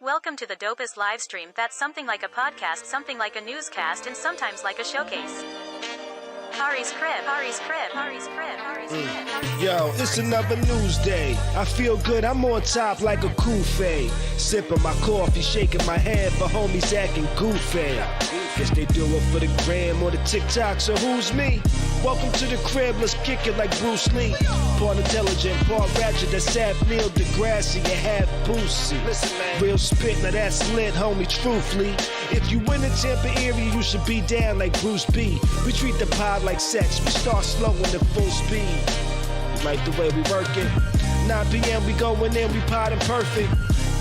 Welcome to the dopest live stream that's something like a podcast, something like a newscast, and sometimes like a showcase. Khary's crib, Khary's crib, Khary's crib, Khary's crib. Yo, it's another news day. I feel good, I'm on top like a kufe. Sipping my coffee, shaking my head for homies acting goofy. Guess they do it for the gram or the TikTok, so who's me? Welcome to the crib, let's kick it like Bruce Lee. Part intelligent, part ratchet, that's half Neil deGrasse and half Boosie. Listen, man. Real spit, now that's lit, homie, truthfully. If you in the Tampa area, you should be down like Bruce B. We treat the pod like sex, we start slow in the full speed. You like the way we work it? 9 p.m. we going in, we podding perfect.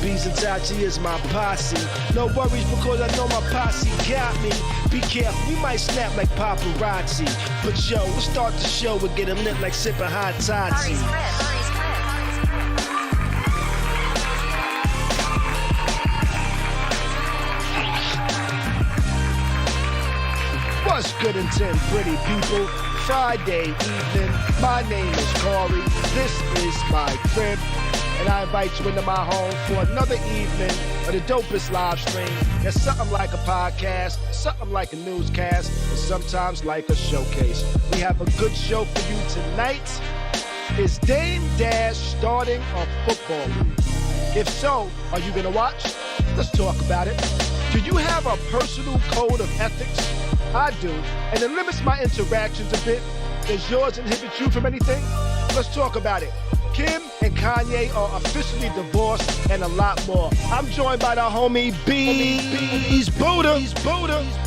Beez and Tati is my posse. No worries because I know my posse got me. Be careful, we might snap like paparazzi. But yo, let's start the show and get 'em lit like sipping hot Tati. Khary's crib, Khary's crib, Khary's crib. What's good in 10 pretty people? Friday evening, my name is Khary. This is my crib. And I invite you into my home for another evening of the dopest live stream. There's something like a podcast, something like a newscast, and sometimes like a showcase. We have a good show for you tonight. Is Dame Dash starting a football league? If so, are you gonna watch? Let's talk about it. Do you have a personal code of ethics? I do, and it limits my interactions a bit. Does yours inhibit you from anything? Let's talk about it. Kim and Kanye are officially divorced and a lot more. I'm joined by the homie Beez, Buddha,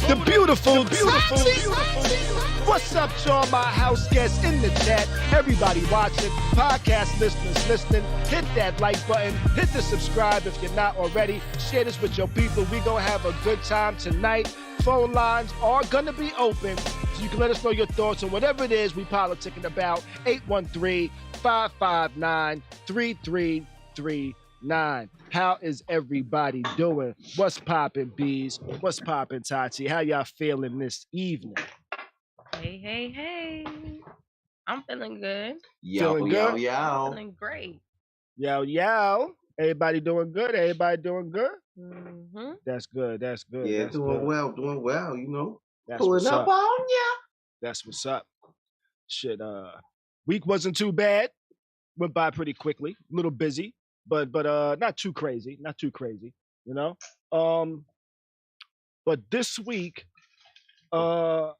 the beautiful. What's up to all my house guests in the chat? Everybody watching, podcast listeners listening, hit that like button, hit the subscribe if you're not already. Share this with your people. We gonna have a good time tonight. Phone lines are gonna be open, so you can let us know your thoughts on whatever it is we politicking about. 813-559-3339. How is everybody doing? What's poppin', Beez? What's poppin', Tati? How y'all feeling this evening? Hey. I'm feeling good. Feeling good? Feeling great. Yo. Everybody doing good? Mm-hmm. That's good. Yeah, That's doing good. well, you know. That's Pulling what's up up. on ya. That's what's up. Shit, week wasn't too bad. Went by pretty quickly. A little busy, but not too crazy. You know. But this week, a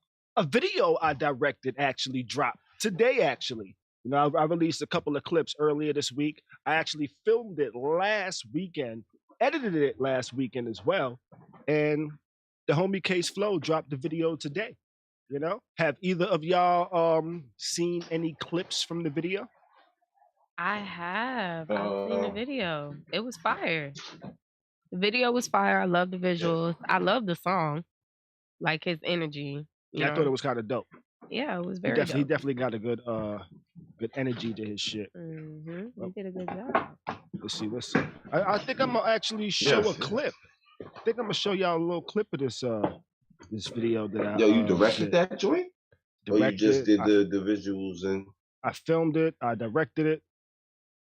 video I directed actually dropped today. Actually, you know, I released a couple of clips earlier this week. I actually filmed it last weekend, edited it last weekend as well, and the homie Case Flow dropped the video today. You know, have either of y'all seen any clips from the video? I have. I've seen the video. It was fire. The video was fire. I love the visuals. I love the song. Like his energy. Yeah, I thought it was kind of dope. Yeah, it was very He dope. definitely got a good energy to his shit. Mm-hmm. He did a good job. Let's see. I think I'm gonna actually show a clip. I think I'm gonna show y'all a little clip of this video that I. Yo, you directed that joint? Or you just did the visuals and? I filmed it. I directed it,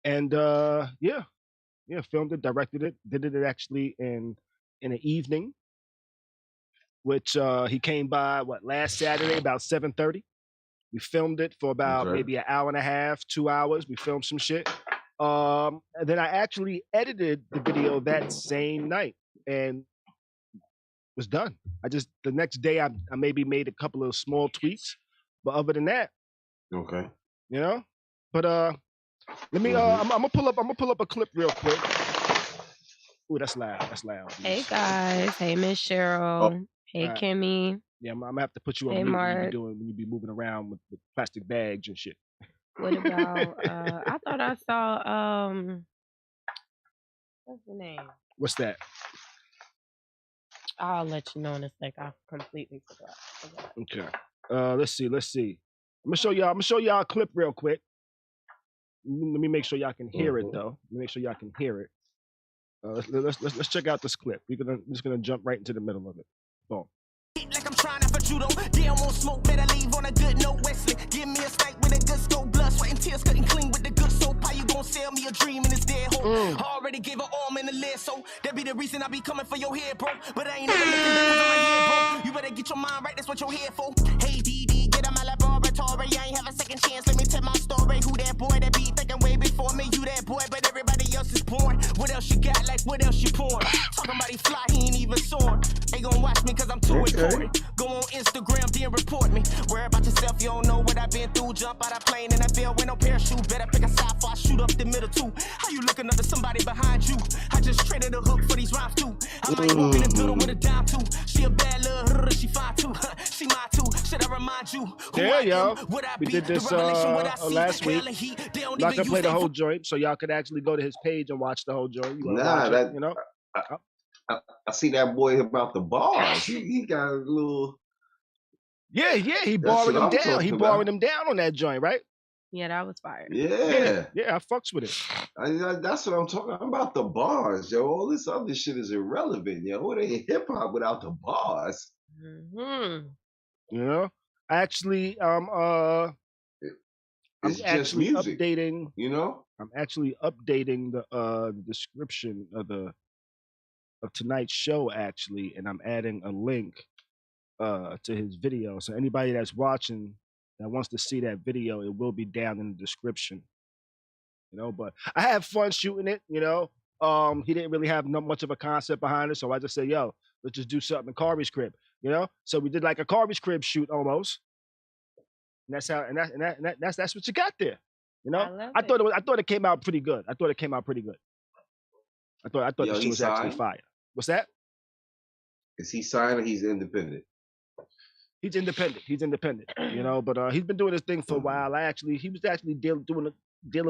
and filmed it, directed it, did it actually in the evening. Which he came by last Saturday about 7:30. We filmed it for about maybe an hour and a half, 2 hours. We filmed some shit. And then I actually edited the video that same night and was done. The next day I maybe made a couple of small tweaks, but other than that, okay, you know. But let me I'm gonna pull up a clip real quick. Ooh, that's loud. Hey guys. Hey Miss Cheryl. Hey Kimmy. Yeah, I'm gonna have to put you on Hey, mute Mark. when you be moving around with plastic bags and shit. What about I thought I saw what's the name? What's that? I'll let you know in a sec. I completely forgot. Okay. Let's see. I'm gonna show y'all a clip real quick. Let me make sure y'all can hear it though. Let me make sure y'all can hear it. Let's check out this clip. We're just gonna jump right into the middle of it. Boom. Like I'm trying to you don't damn won't smoke, better leave on a good note. Wesley, give me a stank with a good scope, blood, sweat, and tears cutting clean with the good soap. How you gon' sell me a dream in this dead hole? Already gave an arm and a leg, so that be the reason I be coming for your head, bro. But I ain't never looking back 'cause I'm right here, bro. You better get your mind right, that's what you're here for. Hey, DD, get on my laboratory. I ain't have a second chance, let me tell my story. Who that boy that be thinking way before me? You that boy, but everybody else is born. What else you got, like what else you pouring? Talking about he fly, he ain't even soaring. Ain't gonna watch me 'cause I'm too important. Go on Instagram, then report me. Worry about yourself, you don't know what I've been through. Jump out of plane and I fell with no parachute. Better pick a side before I shoot up the middle too. How you looking up to somebody behind you? I just traded a hook for these rhymes too. I might walk in the building with a dime too. She a bad little she fine too. She mine too. Should I remind you? There y'all. We did this last week. I'm not gonna play the whole joint, so y'all could actually go to his page and watch the whole joint. You watch it, you know. I see that boy about the bars. He got a little. Yeah, he borrowed him down. He borrowed him down on that joint, right? Yeah, that was fire. Yeah, I fucks with it. That's what I'm talking about. The bars, yo. All this other shit is irrelevant, yo. What ain't hip hop without the bars? Mm-hmm. You know, actually, It's just music. Updating. You know, I'm actually updating the description of tonight's show actually, and I'm adding a link to his video. So anybody that's watching that wants to see that video, it will be down in the description. You know, but I had fun shooting it. You know, he didn't really have much of a concept behind it, so I just said, "Yo, let's just do something in Khary's crib." You know, so we did like a Khary's crib shoot almost. And that's how, that's what you got there. You know, I thought it came out pretty good. I thought the shit was actually fire. What's that? Is he signed or he's independent? He's independent. You know, but he's been doing this thing for a while. He was actually dealing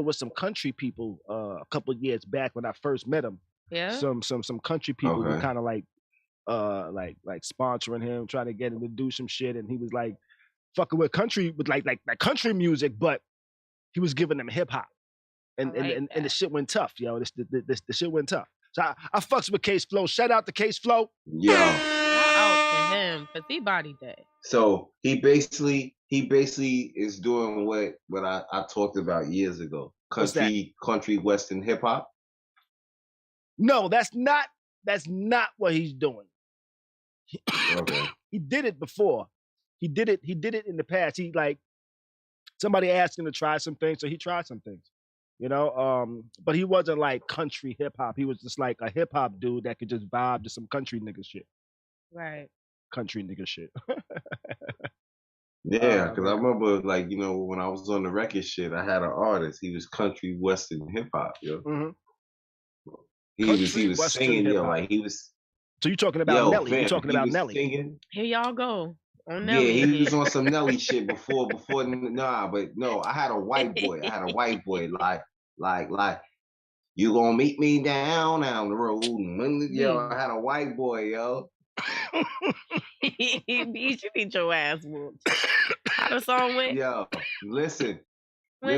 with some country people a couple of years back when I first met him. Yeah. Some country people were kind of like sponsoring him, trying to get him to do some shit, and he was like fucking with country with like country music, but he was giving them hip hop, and the shit went tough, yo. The shit went tough. So I fucks with Case Flow. Shout out to Case Flow. Yo. Shout out to him because he bodied that. So he basically is doing what I talked about years ago. Country western hip hop. No, that's not what he's doing. Okay. He did it before. He did it in the past. He somebody asked him to try some things, so he tried some things. You know, but he wasn't like country hip hop. He was just like a hip hop dude that could just vibe to some country nigga shit. Right. Country nigga shit. Yeah, because I remember, like, you know, when I was on the record shit, I had an artist. He was country western hip hop, yo. Mm-hmm. He was singing, yo, like he was. So you talking about Nelly? Man, you talking about Nelly? Singing. Here y'all go. On Nelly. Yeah, he was on some Nelly shit before. Nah, but no, I had a white boy. Like, you gonna meet me down the road. Yo, I had a white boy, yo. Beez, you need your ass whooped. How the song went? Yo, listen. Nah,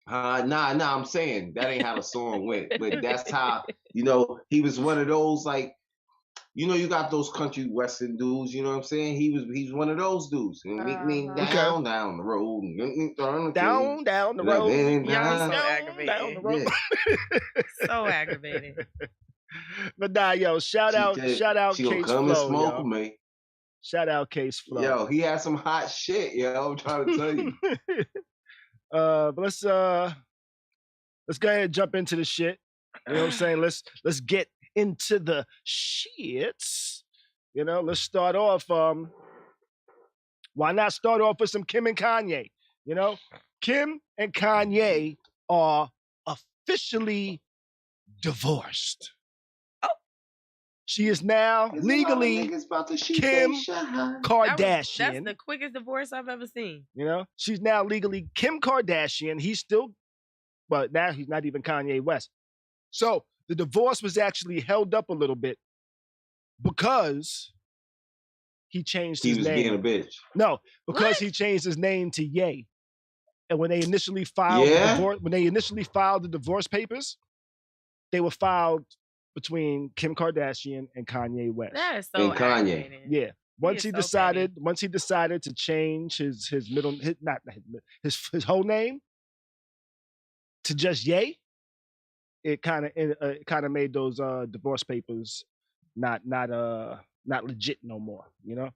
I'm saying that ain't how the song went, but that's how, you know, he was one of those, like, you know, you got those country western dudes, you know what I'm saying? He's one of those dudes. Meet me down the road. Down the road. Y'all so aggravated. Down the road. Yeah. So aggravated. But nah, yo, shout out Case Flow. She gonna come and smoke with me. Shout out Case Flow. Yo, he had some hot shit, yo. I'm trying to tell you. But let's go ahead and jump into the shit. You know what I'm saying? Let's get into the shits. You know, let's start off. Why not start off with some Kim and Kanye? You know, Kim and Kanye are officially divorced. She is now legally Kim Kardashian. That's the quickest divorce I've ever seen. You know, she's now legally Kim Kardashian. He's still, but now he's not even Kanye West. So the divorce was actually held up a little bit because he changed his name. He was being a bitch. No, because he changed his name to Ye. And when they initially filed the divorce papers, they were filed between Kim Kardashian and Kanye West. That is so aggravating. Yeah. Once he decided to change his middle his whole name to just Ye, it kind of made those divorce papers not legit no more, you know?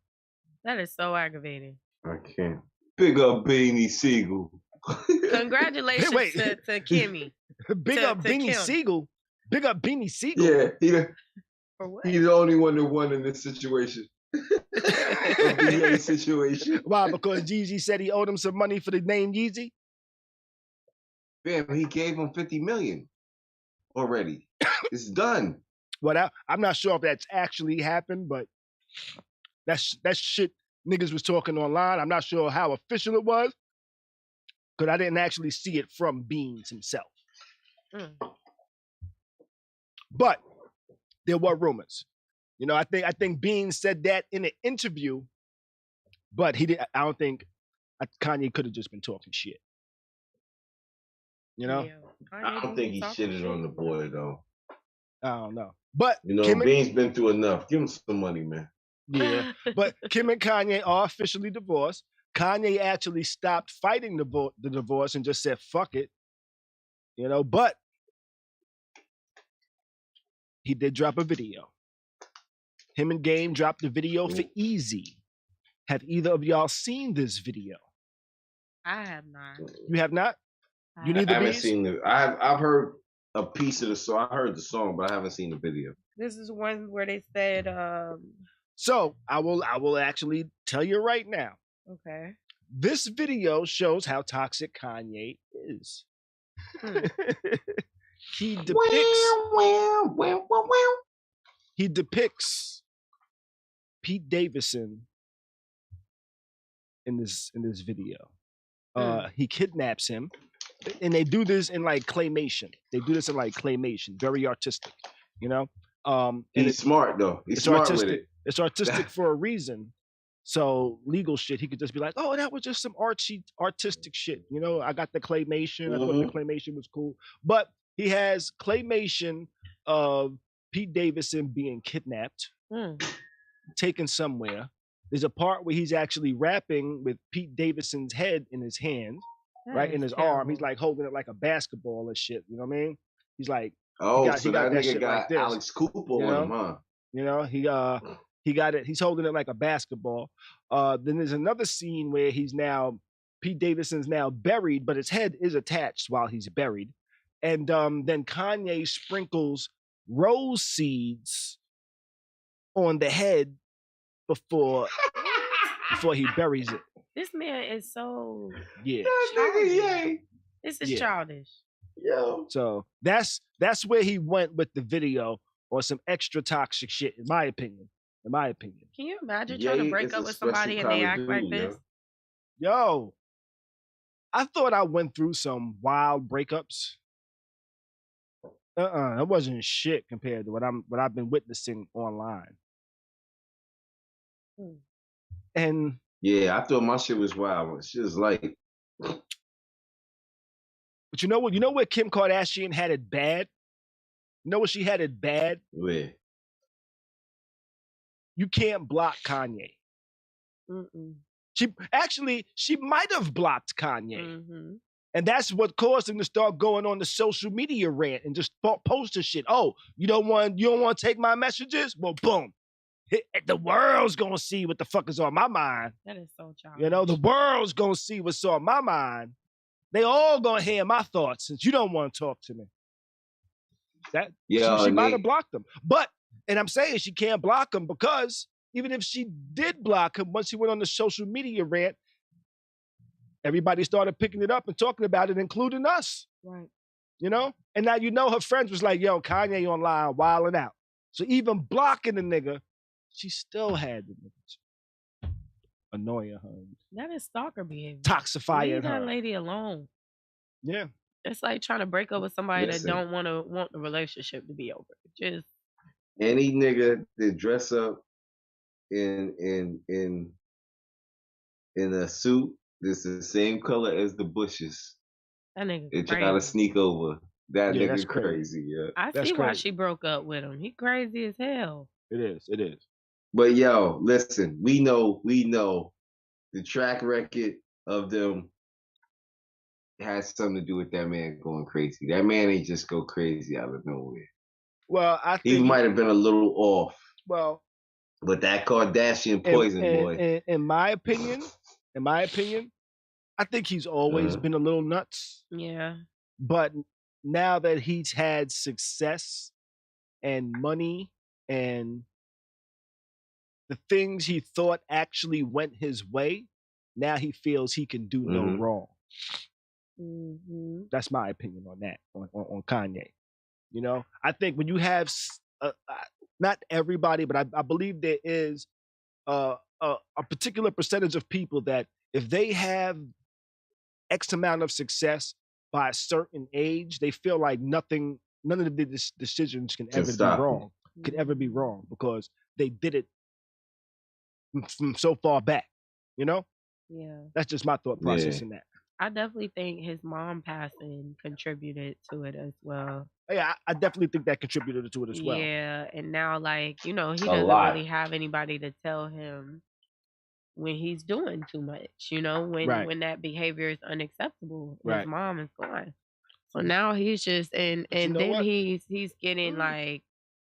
That is so aggravating. I can't. Big up Beanie Siegel. Congratulations to Kimmy. Big up Beanie Siegel. Big up Beanie Siegel. Yeah, For what? he's the only one that won in this situation. The BA situation. Why? Because Yeezy said he owed him some money for the name Yeezy? Damn, he gave him $50 million already. It's done. Well, I'm not sure if that's actually happened, but that's shit niggas was talking online. I'm not sure how official it was, because I didn't actually see it from Beans himself. But there were rumors. You know, I think Beans said that in an interview, but he didn't. I don't think Kanye could have just been talking shit. You know, I don't think he shitted on the boy though. I don't know, but you know, Beans been through enough. Give him some money, man. Yeah, but Kim and Kanye are officially divorced. Kanye actually stopped fighting the divorce and just said fuck it. You know, but he did drop a video. Him and Game dropped a video for Easy. Have either of y'all seen this video? I have not. You have not? I haven't seen it. I've heard a piece of the song. I heard the song, but I haven't seen the video. This is one where they said. So I will actually tell you right now. Okay. This video shows how toxic Kanye is. He depicts Pete Davidson in this video. He kidnaps him, and they do this in like claymation. Very artistic, you know. And he's smart though. He's smart artistic. with it. It's artistic for a reason. So legal shit, he could just be like, "Oh, that was just some artistic shit." You know, I got the claymation. I thought the claymation was cool, but he has claymation of Pete Davidson being kidnapped, taken somewhere. There's a part where he's actually rapping with Pete Davidson's head in his hand, right in his arm. He's like holding it like a basketball and shit. You know what I mean? He's like, so that nigga got like Alex Cooper on him, huh? You know, he got it. He's holding it like a basketball. Then there's another scene where Pete Davidson's now buried, but his head is attached while he's buried. And then Kanye sprinkles rose seeds on the head before he buries it. This man is so childish. This is childish. Yo. So that's where he went with the video, or some extra toxic shit, in my opinion. Can you imagine trying to break up with somebody and they act like this? Yo, I thought I went through some wild breakups. That wasn't shit compared to what I've been witnessing online. And yeah, I thought my shit was wild. Shit was like, but you know what? You know where Kim Kardashian had it bad? You know where she had it bad? Where? You can't block Kanye. She might have blocked Kanye. And that's what caused him to start going on the social media rant and just post the shit. Oh, you don't want to take my messages? Well, boom. The world's gonna see what the fuck is on my mind. That is so childish. You know, the world's gonna see what's on my mind. They all gonna hear my thoughts since you don't want to talk to me. She might have blocked him. And I'm saying she can't block him because even if she did block him, once he went on the social media rant, everybody started picking it up and talking about it, including us. Right. You know? And now you know her friends was like, yo, Kanye online wilding out. So even blocking the nigga, she still had the niggas annoying her. That is stalker behavior. Toxifying Leave her. that lady alone. Yeah. It's like trying to break up with somebody that don't want the relationship to be over. Just any nigga that dress up in a suit that's the same color as the bushes. That nigga they try to sneak over. That nigga crazy. Yeah. I see why she broke up with him. He crazy as hell. It is. But yo, listen, we know the track record of them has something to do with that man going crazy. That man ain't just go crazy out of nowhere. Well, I He think might have been a little off, well, but that Kardashian poison, boy. in my opinion, I think he's always been a little nuts. Yeah. But now that he's had success and money and the things he thought actually went his way, now he feels he can do no wrong. That's my opinion on that, on Kanye. You know, I think when you have not everybody, but I believe there is a particular percentage of people that if they have X amount of success by a certain age, they feel like none of the decisions can ever be wrong. Could ever be wrong because they did it from so far back. You know? Yeah. That's just my thought process in that. I definitely think his mom passing contributed to it as well. Yeah, I definitely think that contributed to it as well. Yeah, and now, like, you know, he doesn't really have anybody to tell him when he's doing too much, you know, when that behavior is unacceptable. His mom is gone. So now he's just and then he's getting like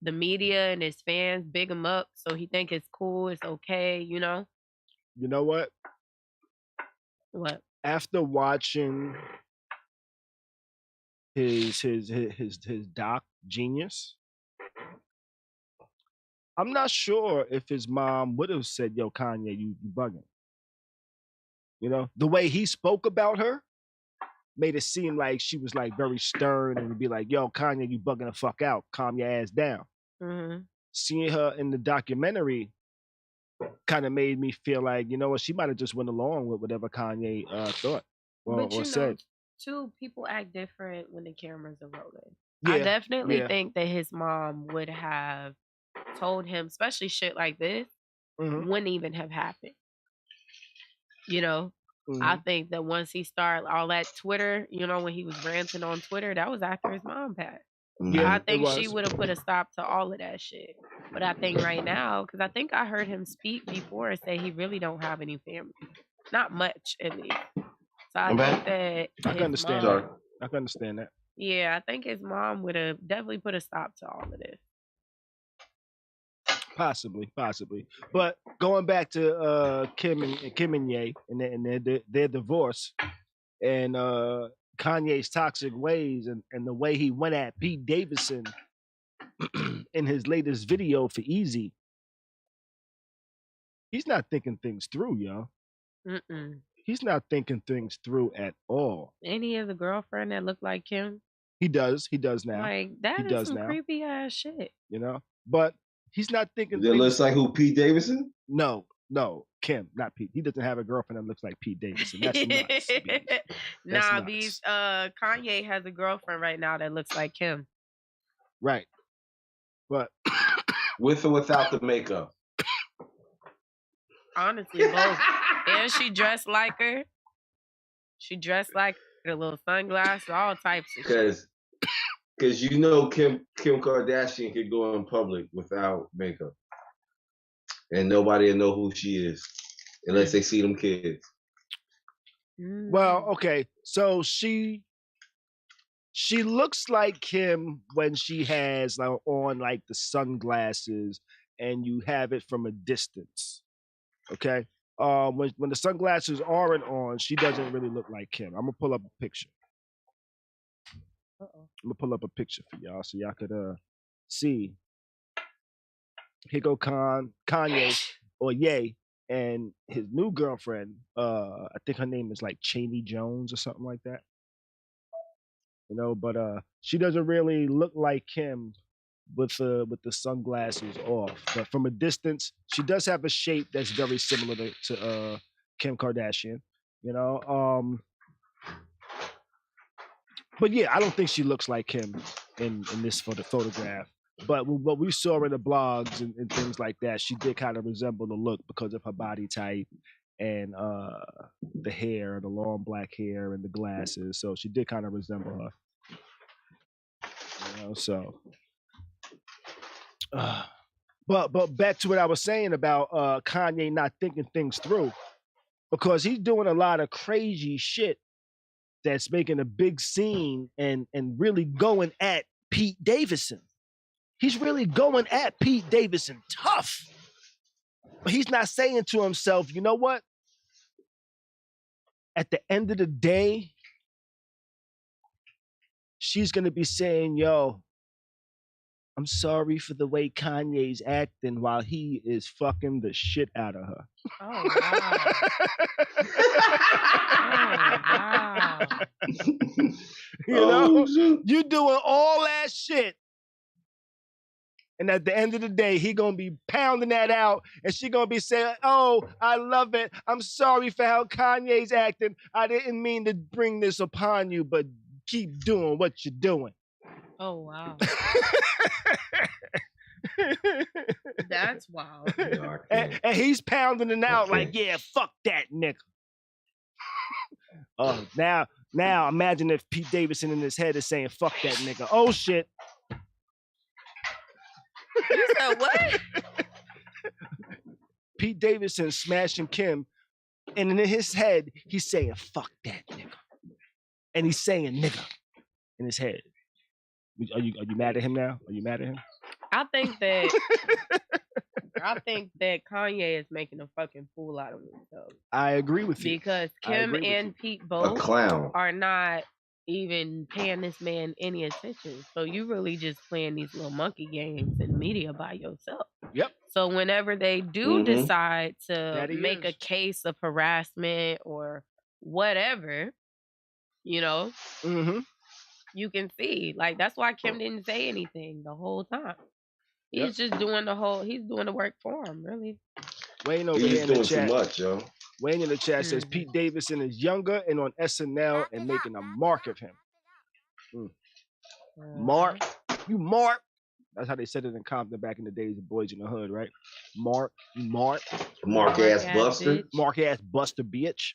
the media and his fans big him up, so he think it's cool, it's okay, you know? You know what? What? After watching his doc Genius, I'm not sure if his mom would have said, "Yo, Kanye, you bugging." You know, the way he spoke about her made it seem like she was like very stern and would be like, "Yo, Kanye, you bugging the fuck out. Calm your ass down." Seeing her in the documentary kind of made me feel like, you know what, she might have just went along with whatever Kanye thought or said. Too, people act different when the cameras are rolling. I definitely think that his mom would have told him, especially shit like this, wouldn't even have happened. You know? I think that once he started all that Twitter, you know, when he was ranting on Twitter, that was after his mom passed. Yeah, I think she would have put a stop to all of that shit. But I think right now, because I think I heard him speak before and say he really don't have any family. Not much, at least. So I think that I can understand that. I can understand that. Yeah, I think his mom would have definitely put a stop to all of this. Possibly. But going back to Kim and Ye and their divorce and Kanye's toxic ways and the way he went at Pete Davidson in his latest video for Easy, he's not thinking things through, yo. He's not thinking things through at all. And he has a girlfriend that looked like Kim. He does now. Like, that is some creepy ass shit. You know? But he's not thinking That looks like who, Pete Davidson? No, Kim, not Pete. He doesn't have a girlfriend that looks like Pete Davidson. That's nuts. Nah, Beez, Kanye has a girlfriend right now that looks like Kim. Right. But with or without the makeup? Honestly, both. And she dressed like her. She dressed like her, little sunglasses, all types of shit. Because you know Kim Kardashian could go in public without makeup. And nobody will know who she is unless they see them kids. Well, okay. So she looks like Kim when she has like on like the sunglasses and you have it from a distance. Okay? When the sunglasses aren't on, she doesn't really look like Kim. I'm gonna pull up a picture. I'm gonna pull up a picture for y'all so y'all could see. Here go Kanye or Ye and his new girlfriend. I think her name is like Cheney Jones or something like that. You know, but she doesn't really look like Kim with the sunglasses off. But from a distance, she does have a shape that's very similar to Kim Kardashian. You know, but yeah, I don't think she looks like him in this photograph. But what we saw in the blogs and things like that, she did kind of resemble the look because of her body type and the hair, the long black hair and the glasses. So she did kind of resemble her. You know, so. But back to what I was saying about Kanye not thinking things through, because he's doing a lot of crazy shit that's making a big scene and really going at Pete Davidson. He's really going at Pete Davidson tough. But he's not saying to himself, you know what? At the end of the day, she's going to be saying, yo, I'm sorry for the way Kanye's acting while he is fucking the shit out of her. Oh, wow. You know, you doing all that shit. And at the end of the day, he going to be pounding that out. And she going to be saying, oh, I love it. I'm sorry for how Kanye's acting. I didn't mean to bring this upon you, but keep doing what you're doing. Oh, wow. That's wild. And he's pounding it out like, yeah, fuck that nigga. Oh, now imagine if Pete Davidson in his head is saying, fuck that nigga. Oh, shit. You said what? Pete Davidson smashing Kim, and in his head, he's saying, fuck that nigga. And he's saying nigga in his head. Are you mad at him now? Are you mad at him? I think that Kanye is making a fucking fool out of himself. I agree with you. Because Kim and Pete both are not even paying this man any attention. So you really just playing these little monkey games in media by yourself. Yep. So whenever they do decide to make a case of harassment or whatever, you know, you can see. Like, that's why Kim didn't say anything the whole time. He's just doing he's doing the work for him, really. Wayne over here in the chat. Too much, yo. Wayne in the chat says Pete Davidson is younger and on SNL and making a mark of him. Mark. You Mark. That's how they said it in Compton back in the days of Boys in the Hood, right? Mark. You Mark. Mark ass buster. Mark ass buster bitch.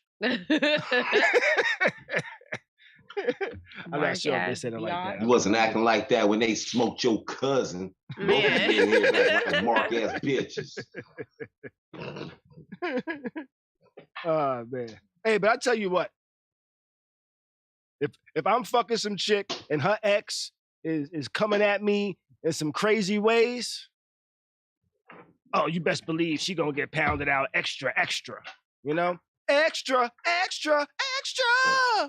I'm not sure if they said it like that. You wasn't acting like that when they smoked your cousin. Man. In here like Mark ass bitches. Oh man. Hey, but I tell you what. If I'm fucking some chick and her ex is coming at me in some crazy ways, oh, you best believe she gonna get pounded out extra. You know? Extra.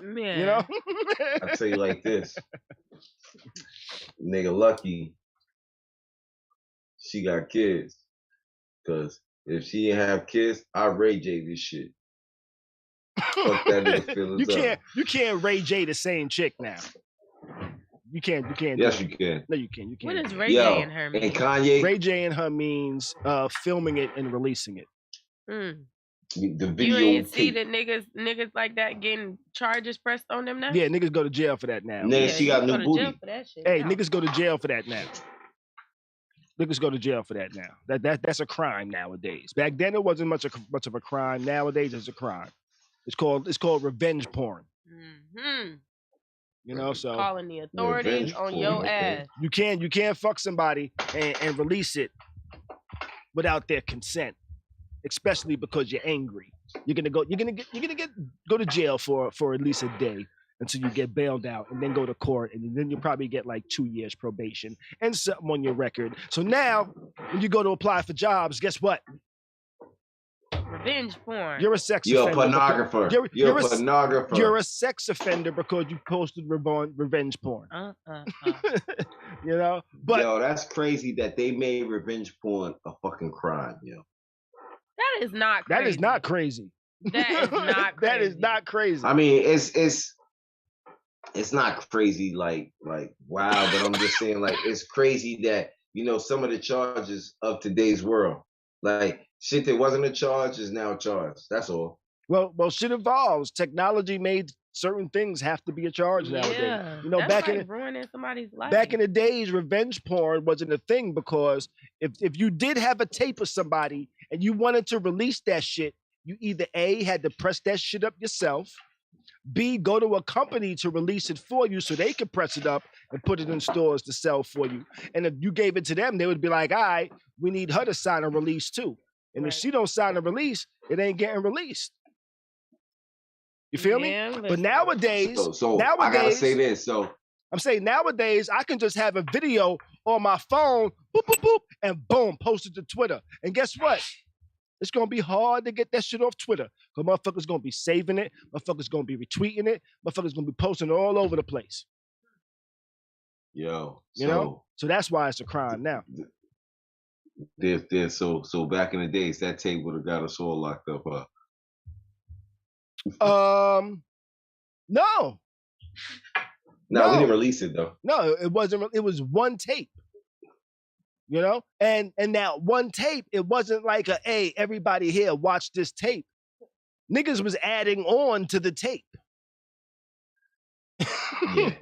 Man. You know? I tell you like this. Nigga lucky she got kids. Cause if she didn't have kids, I'd Ray J this shit. Fuck that nigga feelings you can't Ray J the same chick now. You can't. Yes, you can. No, you can't. What does Ray J and her mean? And Kanye. Ray J and her means filming it and releasing it. The video. You ain't see the niggas like that getting charges pressed on them now? Yeah, niggas go to jail for that now. Nigga, she got new booty. Hey, niggas go to jail for that now. Niggas go to jail for that now. That's a crime nowadays. Back then it wasn't much of a crime. Nowadays it's a crime. It's called revenge porn. You know, so calling the authorities on your ass. You can't fuck somebody and release it without their consent, especially because you're angry. You're gonna go to jail for at least a day until you get bailed out, and then go to court, and then you'll probably get like 2 years probation and something on your record. So now, when you go to apply for jobs, guess what? Revenge porn. You're a sex offender. You're a pornographer. You're a pornographer. You're a sex offender because you posted revenge porn. You know? But yo, that's crazy that they made revenge porn a fucking crime, yo. That is not crazy. That is not crazy. That is not crazy. That is not crazy. I mean, it's not crazy like wow, but I'm just saying like it's crazy that, you know, some of the charges of today's world, like shit that wasn't a charge is now a charge. That's all. Well, shit evolves. Technology made certain things have to be a charge nowadays. You know, that's ruining somebody's life. Back in the days, revenge porn wasn't a thing because if you did have a tape of somebody and you wanted to release that shit, you either A, had to press that shit up yourself, B, go to a company to release it for you so they can press it up and put it in stores to sell for you. And if you gave it to them, they would be like, all right, we need her to sign a release too. And if she don't sign a release, it ain't getting released. You feel me? But nowadays, I gotta say this. So I'm saying nowadays, I can just have a video on my phone, boop, boop, boop, and boom, post it to Twitter. And guess what? It's going to be hard to get that shit off Twitter. Because motherfuckers going to be saving it. Motherfuckers going to be retweeting it. Motherfuckers going to be posting it all over the place. Yo. You know? So that's why it's a crime now. So back in the days, that tape would have got us all locked up, No. No, we didn't release it though. No, it wasn't. It was one tape. You know, and that one tape, it wasn't like hey, everybody here, watch this tape. Niggas was adding on to the tape. Yeah.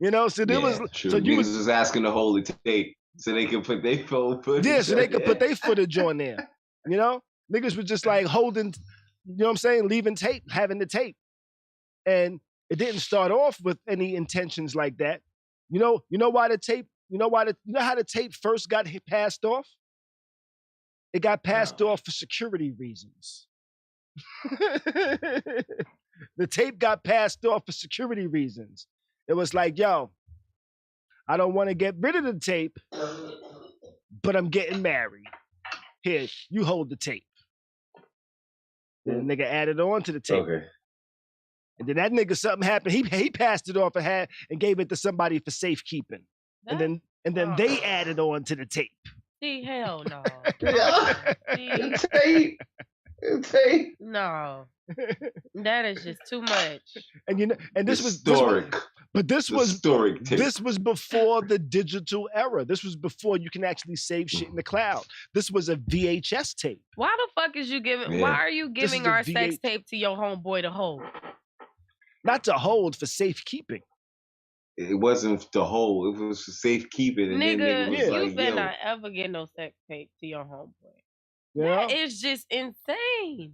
You know, so there was true. so you was asking to hold the tape so they could put their footage. Yeah, so they could put their footage on there. You know, niggas was just like holding, you know what I'm saying, leaving tape, having the tape, and it didn't start off with any intentions like that. You know why the tape. You know how the tape first got passed off? It got passed off for security reasons. The tape got passed off for security reasons. It was like, yo, I don't want to get rid of the tape, but I'm getting married. Here, you hold the tape. Then the nigga added on to the tape. Okay. And then that nigga, something happened. He passed it off and gave it to somebody for safekeeping. And then they added on to the tape. See, hell no. Tape. No. That is just too much. And this was historic. This was historic tape. This was before the digital era. This was before you can actually save shit in the cloud. This was a VHS tape. Why the fuck is you giving? Yeah. Why are you giving our sex tape to your homeboy to hold? Not to hold, for safekeeping. It wasn't to hold. It was for safekeeping. Nigga, you better not ever get no sex tape to your homeboy. Yeah. That is just insane.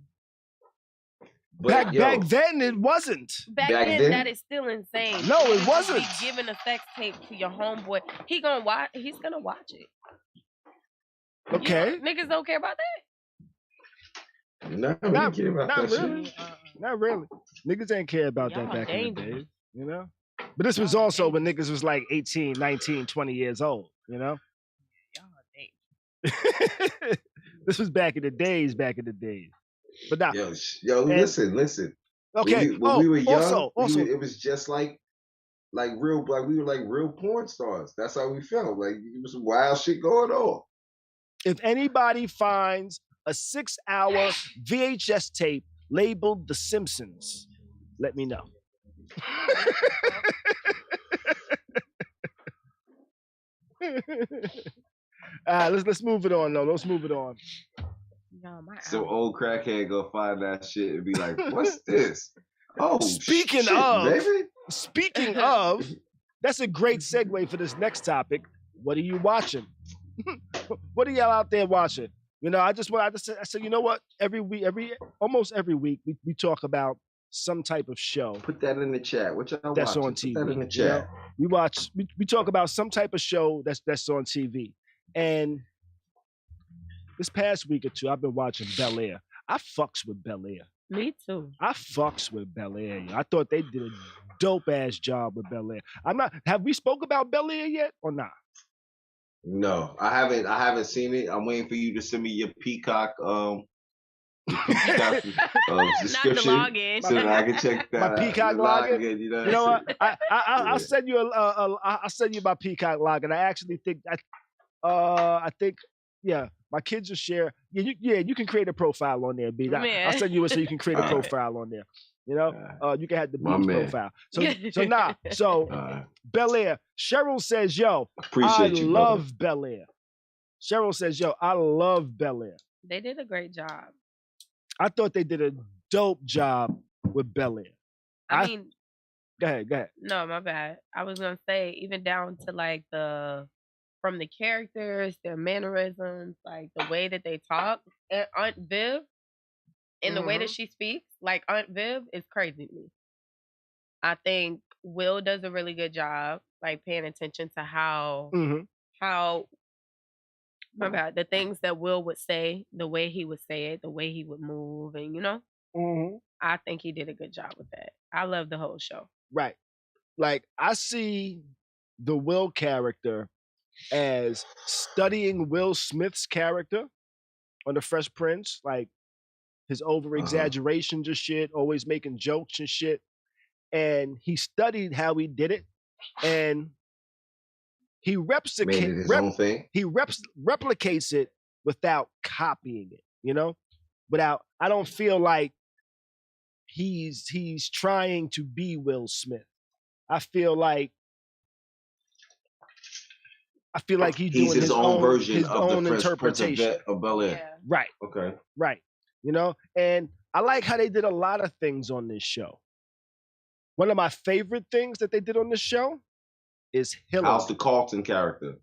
Back then, it wasn't. Back then, that is still insane. No, it wasn't. Giving a sex tape to your homeboy, he's gonna watch it. Okay. Niggas don't care about that. Not really. Niggas ain't care about that back in the day, you know? But this was also when niggas was like 18, 19, 20 years old, you know? This was back in the days. But now, listen. Okay. When we were young, it was just like real, like we were like real porn stars. That's how we felt. Like there was some wild shit going on. If anybody finds a 6-hour VHS tape labeled The Simpsons, let me know. Let's move it on though. Let's move it on. Some old crackhead go find that shit and be like, "What's this?" Oh, speaking of, that's a great segue for this next topic. What are you watching? What are y'all out there watching? You know, I said, you know what? Almost every week, we talk about some type of show. Put that in the chat. What y'all that's watching? On TV. Put that in the chat. You know, we talk about some type of show that's on TV. And this past week or two, I've been watching Bel-Air. I fucks with Bel-Air. Me too. I fucks with Bel-Air. I thought they did a dope ass job with Bel-Air. Have we spoke about Bel-Air yet or not? No, I haven't seen it. I'm waiting for you to send me your Peacock description so that I can check that. My Peacock login. You know what? I'll send you I'll send you my Peacock login. I actually think my kids will share. You can create a profile on there, B. I'll send you it so you can create a profile on there. You know, you can have the Beez profile. So Bel-Air. Cheryl says, "Yo, I love Bel-Air." Cheryl says, "Yo, I love Bel-Air." They did a great job. I thought they did a dope job with Bel-Air. I mean, go ahead. No, my bad. I was gonna say even down to like from the characters, their mannerisms, like the way that they talk. And Aunt Viv, and the way that she speaks, like Aunt Viv, is crazy to me. I think Will does a really good job, like paying attention to how my bad, the things that Will would say, the way he would say it, the way he would move, and I think he did a good job with that. I love the whole show. Right. Like, I see the Will character as studying Will Smith's character on The Fresh Prince, like his over exaggerations and shit, always making jokes and shit. And he studied how he did it, and he replicates it without copying it, I don't feel like he's trying to be Will Smith. I feel like he's doing his own version, his own interpretation of Bel-Air. Right. Okay. Right. And I like how they did a lot of things on this show. One of my favorite things that they did on this show is Hillary. How's the Carlton character?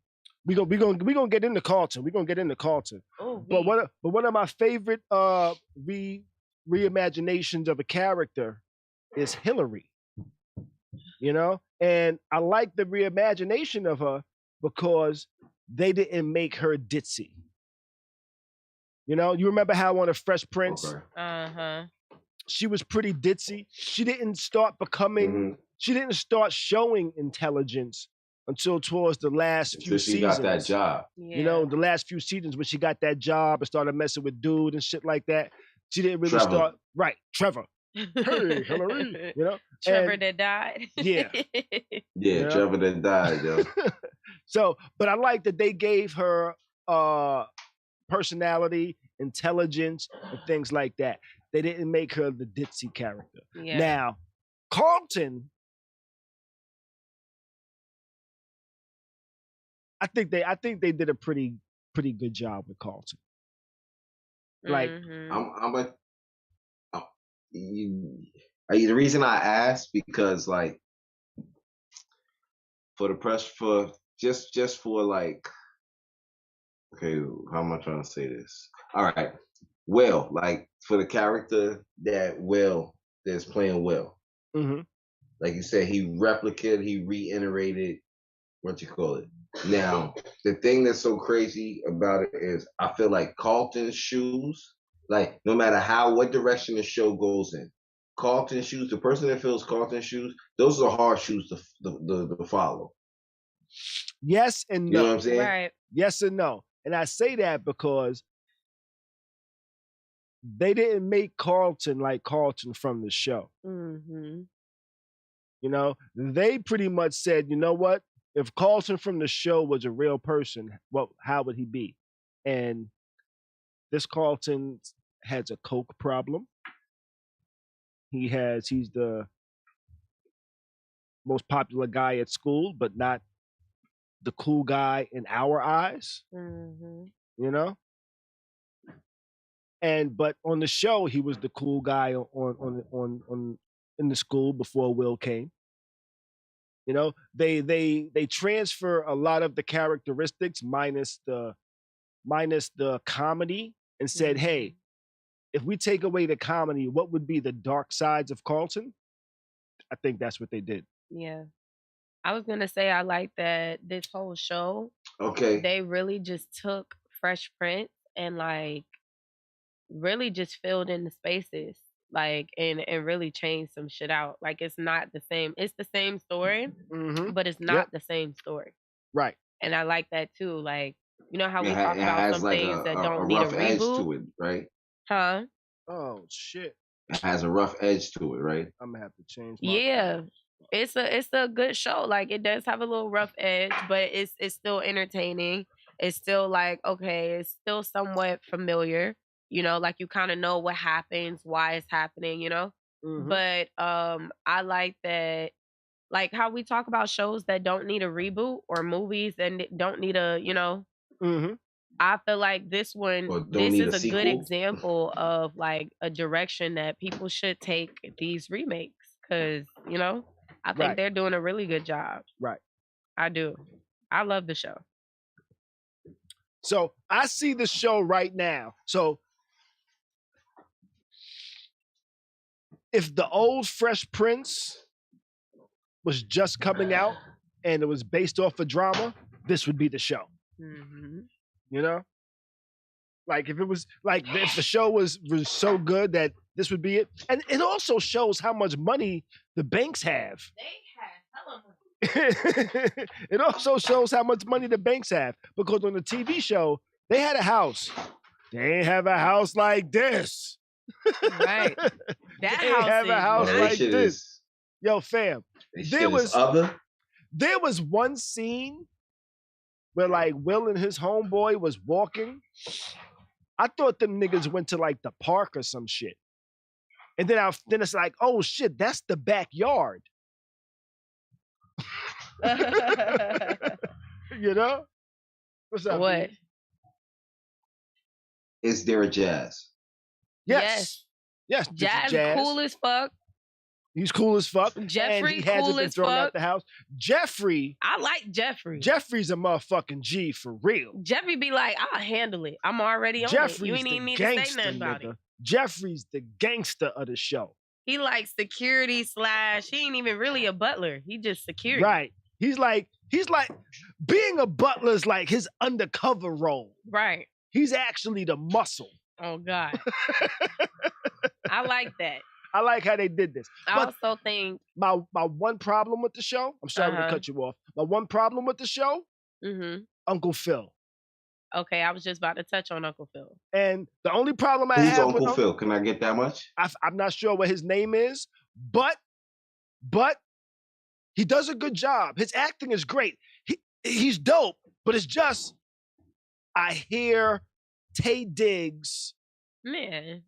We gonna get into Carlton. We're gonna get into Carlton. But one of my favorite reimaginations of a character is Hillary. And I like the reimagination of her because they didn't make her ditzy. You remember how on The Fresh Prince, she was pretty ditzy. She didn't start becoming. She didn't start showing intelligence until towards the last few seasons. She got that job. The last few seasons when she got that job and started messing with dude and shit like that. She didn't really start. Right, Trevor. Hey, Hillary. Trevor that died. Yeah. Yeah, Trevor that died, yo. So, but I like that they gave her personality, intelligence, and things like that. They didn't make her the ditzy character. Yeah. Now, Carlton, I think they did a pretty good job with Carlton. Like, the reason I asked because like for the press for just for like, okay, how am I trying to say this? All right, Will, like for the character that Will that's playing Will, like you said, he reiterated what you call it. Now, the thing that's so crazy about it is I feel like Carlton's shoes, like no matter what direction the show goes in, Carlton's shoes, the person that fills Carlton's shoes, those are hard shoes to follow. Yes and no. You know what I'm saying? Right. Yes and no. And I say that because they didn't make Carlton like Carlton from the show. They pretty much said, you know what? If Carlton from the show was a real person, how would he be? And this Carlton has a coke problem. He's the most popular guy at school, but not the cool guy in our eyes. But on the show, he was the cool guy on in the school before Will came. They transfer a lot of the characteristics minus the comedy and said, hey, if we take away the comedy, what would be the dark sides of Carlton? I think that's what they did. Yeah. I was going to say, I like that this whole show, they really just took Fresh Prince and like really just filled in the spaces, like, and really changed some shit out. Like, it's not the same. It's the same story, but it's not the same story. Right. And I like that too. Like, you know how we talk about some like things that don't need a reboot? Edge to it, right? Huh? Oh, shit. It has a rough edge to it, right? I'm going to have to change my phone. It's a good show. Like, it does have a little rough edge, but it's still entertaining. It's still like, okay, it's still somewhat familiar. Like you kind of know what happens, why it's happening, But I like that, like how we talk about shows that don't need a reboot or movies and don't need a, I feel like this is a good example of like a direction that people should take these remakes because, I think they're doing a really good job. Right. I do. I love the show. So I see the show right now. So if the old Fresh Prince was just coming out and it was based off a drama, this would be the show. Mm-hmm. You know? Like if it was like if the show was so good that this would be it. And it also shows how much money the banks have. They have hella money. It also shows how much money the banks have. Because on the TV show, they had a house. They ain't have a house like this. Right. That they house have a house like this. Yo, fam. There was one scene where like Will and his homeboy was walking. I thought them niggas went to like the park or some shit. And then it's like, oh shit, that's the backyard. You know? What's up? What? Is there a Jazz? Yes. Jazz cool as fuck. He's cool as fuck. Jeffrey, and he hasn't cool been as thrown fuck. out the house. Jeffrey. I like Jeffrey. Jeffrey's a motherfucking G for real. Jeffrey be like, I'll handle it. I'm already on Jeffrey's it. You ain't even need to say nothing about it. Jeffrey's the gangster of the show. He like security / he ain't even really a butler. He just security. Right. He's like being a butler is like his undercover role. Right. He's actually the muscle. Oh God. I like that. I like how they did this. I also think my one problem with the show, I'm sorry to cut you off. My one problem with the show, Uncle Phil. Okay, I was just about to touch on Uncle Phil. And the only problem I have with Uncle Phil? Can I get that much? I'm not sure what his name is, but he does a good job. His acting is great. He's dope, but it's just I hear Taye Diggs. Man.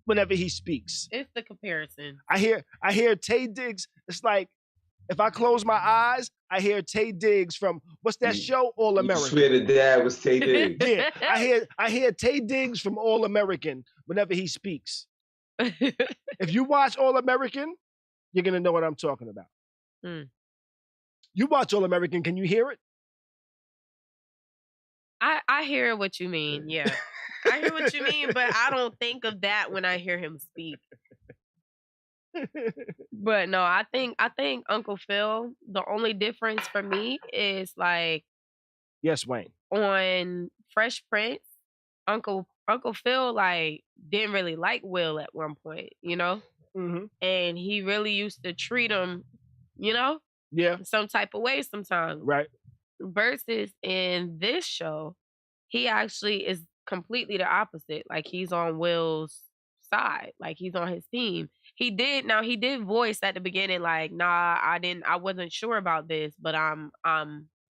Whenever he speaks. It's the comparison. I hear Taye Diggs. It's like if I close my eyes, I hear Taye Diggs from what's that show? All American. You swear to dad was Taye Diggs. Yeah. I hear Taye Diggs from All American whenever he speaks. If you watch All American, you're gonna know what I'm talking about. You watch All American, can you hear it? I hear what you mean, yeah. I hear what you mean, but I don't think of that when I hear him speak. But no, I think Uncle Phil, the only difference for me is like yes, Wayne. On Fresh Prince, Uncle Phil like didn't really like Will at one point, you know? Mm-hmm. And he really used to treat him, you know? Yeah. Some type of way sometimes. Right. Versus in this show, he actually is completely the opposite. Like he's on Will's side. Like he's on his team. He did voice at the beginning like, nah, I wasn't sure about this, but I'm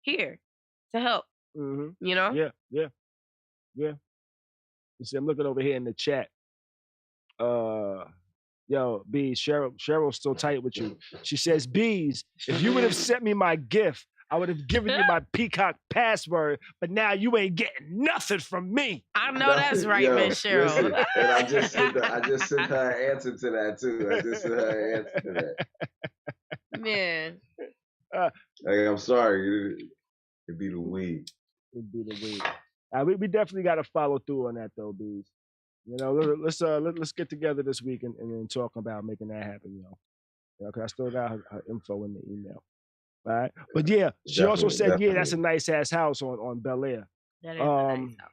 here to help. Mm-hmm. You know? Yeah. You see, I'm looking over here in the chat. Yo, Beez, Cheryl's still tight with you. She says, Beez, if you would have sent me my gift, I would have given you my Peacock password, but now you ain't getting nothing from me. I know that's right, Miss Cheryl. Listen, and I just sent her an answer to that too. I just sent her an answer to that. Man. I'm sorry. It'd be the weed. It'd be the weed. We definitely got to follow through on that though, Beez. You know, let's get together this week and then talk about making that happen. You know, because I still got her info in the email. All right, but yeah, she also said, yeah, that's a nice ass house on Bel Air. That is a nice house.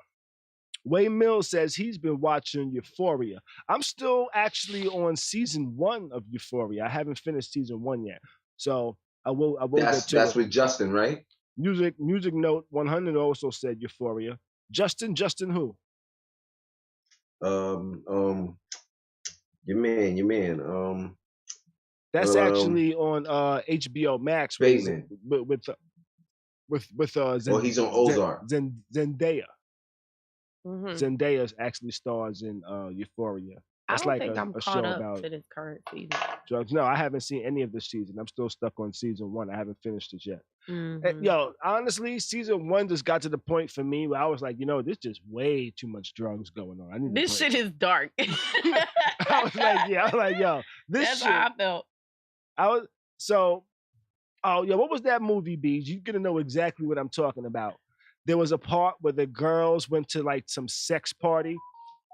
Wayne Mills says he's been watching Euphoria. I'm still actually on season 1 of Euphoria. I haven't finished season 1 yet, so I will get to that's it. with Justin, right? Music Note 100 also said Euphoria. Justin who? Your man. That's actually on HBO Max with he's on Ozark. Zendaya. Mm-hmm. Zendaya actually stars in Euphoria. That's I don't think I'm caught up to this current season. Drugs. No, I haven't seen any of this season. I'm still stuck on season 1. I haven't finished it yet. Mm-hmm. And, yo, honestly, season 1 just got to the point for me where I was like, you know, there's just way too much drugs going on. This shit is dark. I was like, yo, this That's shit. how I felt. What was that movie, Beez? You're gonna know exactly what I'm talking about. There was a part where the girls went to like some sex party,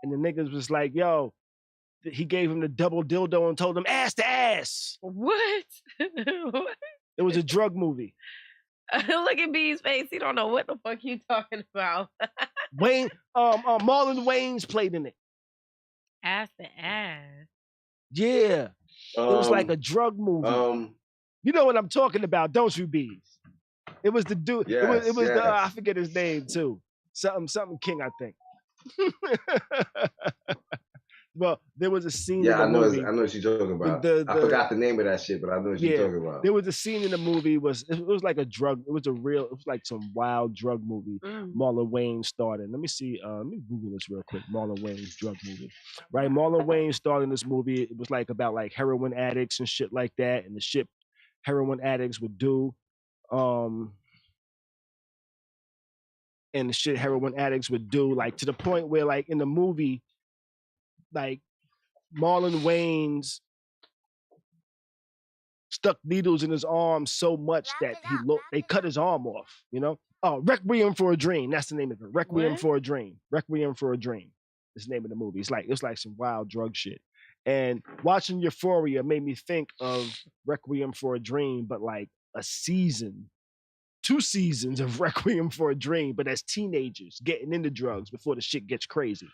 and the niggas was like, yo, he gave him the double dildo and told him ass to ass. What? What? It was a drug movie. Look at Beez's face. He don't know what the fuck you talking about. Wayne, Marlon Wayans played in it. Ass to ass. Yeah. It was like a drug movie. You know what I'm talking about, don't you, Beez? It was the dude. Yes, it was yes. the I forget his name too. Something King, I think. Well, there was a scene. Yeah, in the movie. I know what you're talking about. I forgot the name of that shit, but I know what you're talking about. There was a scene in the movie. It was like a drug. It was like some wild drug movie. Marlon Wayans starred in. Let me see. Let me Google this real quick. Marlon Wayans drug movie. Right, Marlon Wayans starred in this movie. It was like about like heroin addicts and shit like that, and the shit heroin addicts would do. And the shit heroin addicts would do, like to the point where, like in the movie, like Marlon Wayans stuck needles in his arm so much that they cut his arm off. You know? Oh, Requiem for a Dream. That's the name of it. Requiem for a Dream. Requiem for a Dream. Is the name of the movie. It's like some wild drug shit. And watching Euphoria made me think of Requiem for a Dream, but like a season. 2 seasons of Requiem for a Dream, but as teenagers getting into drugs before the shit gets crazy.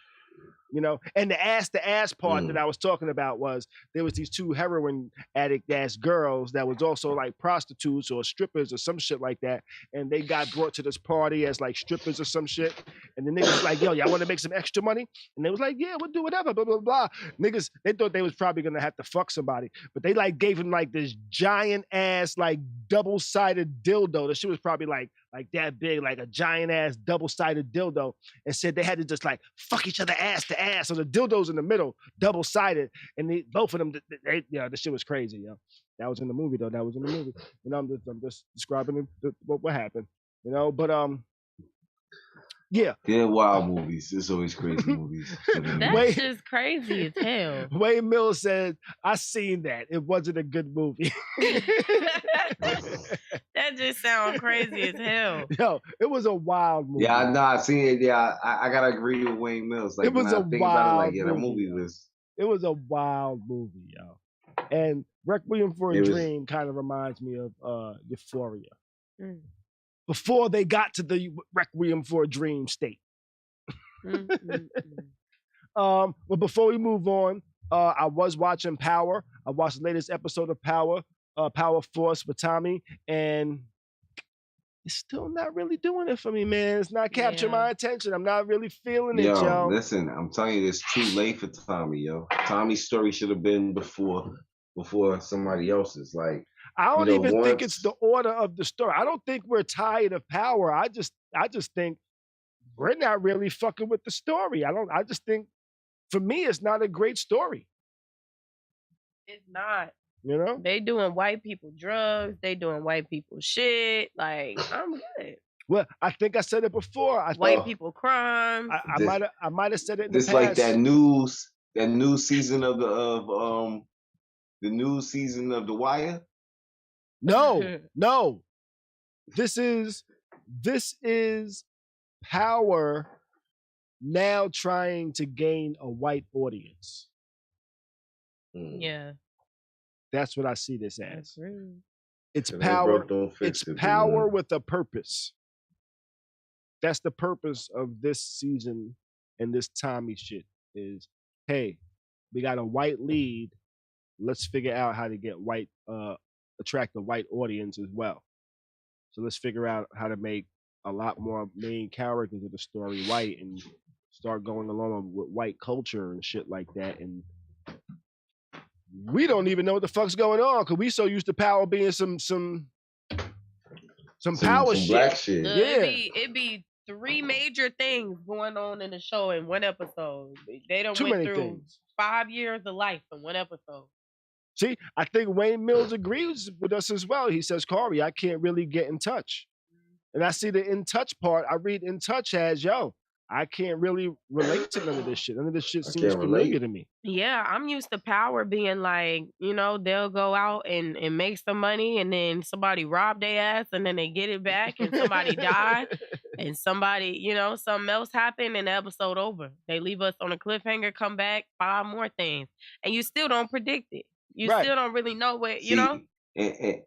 You know, and the ass part that I was talking about was there was these 2 heroin addict ass girls that was also like prostitutes or strippers or some shit like that, and they got brought to this party as like strippers or some shit, and the niggas was like, yo, y'all want to make some extra money? And they was like, yeah, we'll do whatever, blah blah blah. Niggas, they thought they was probably gonna have to fuck somebody, but they like gave him like this giant ass like double-sided dildo. The shit was probably like that big, like a giant ass double-sided dildo, and said they had to just like fuck each other ass to ass. So the dildo's in the middle, double-sided, and both of them, the shit was crazy, yo. That was in the movie though. That was in the movie. You know, I'm just describing what happened. You know, but yeah. They're wild movies. It's always crazy movies. That's just crazy as hell. Wayne Mills said, I seen that. It wasn't a good movie. That just sounds crazy as hell. Yo, it was a wild movie. Yeah, I know. I seen it. Yeah, I gotta agree with Wayne Mills. Like, it was a wild movie. That movie was. It was a wild movie, yo. And Requiem for a Dream kind of reminds me of Euphoria. Before they got to the Requiem for a Dream state. But before we move on, I was watching Power. I watched the latest episode of Power, Power Force with Tommy, and it's still not really doing it for me, man. It's not capturing my attention. I'm not really feeling it, yo. Listen, I'm telling you, it's too late for Tommy, yo. Tommy's story should have been before somebody else's. Like, I don't even think it's the order of the story. I don't think we're tired of Power. I just think we're not really fucking with the story. I just think, for me, it's not a great story. It's not. You know? They doing white people drugs. They doing white people shit. Like, I'm good. Well, I think I said it before. White people crimes. I might have said it in the past. It's like that new season of the new season of The Wire. No. This is Power now trying to gain a white audience. Yeah. That's what I see this as. It's and power. It's power with a purpose. That's the purpose of this season and this Tommy shit is, hey, we got a white lead. Let's figure out how to get attract a white audience as well. So let's figure out how to make a lot more main characters of the story white and start going along with white culture and shit like that. And we don't even know what the fuck's going on because we so used to Power being some power shit. Black shit. It'd be 3 major things going on in the show in one episode. They don't went through things. 5 years of life in one episode. See, I think Wayne Mills agrees with us as well. He says, Khary, I can't really get in touch. And I see the in touch part. I read in touch as, yo, I can't really relate to none of this shit. None of this shit seems familiar to me. Yeah, I'm used to Power being like, you know, they'll go out and make some money and then somebody rob their ass and then they get it back and somebody died. And somebody, you know, something else happened and the episode over. They leave us on a cliffhanger, come back, 5 more things. And you still don't predict it. You still don't really know what, you know? And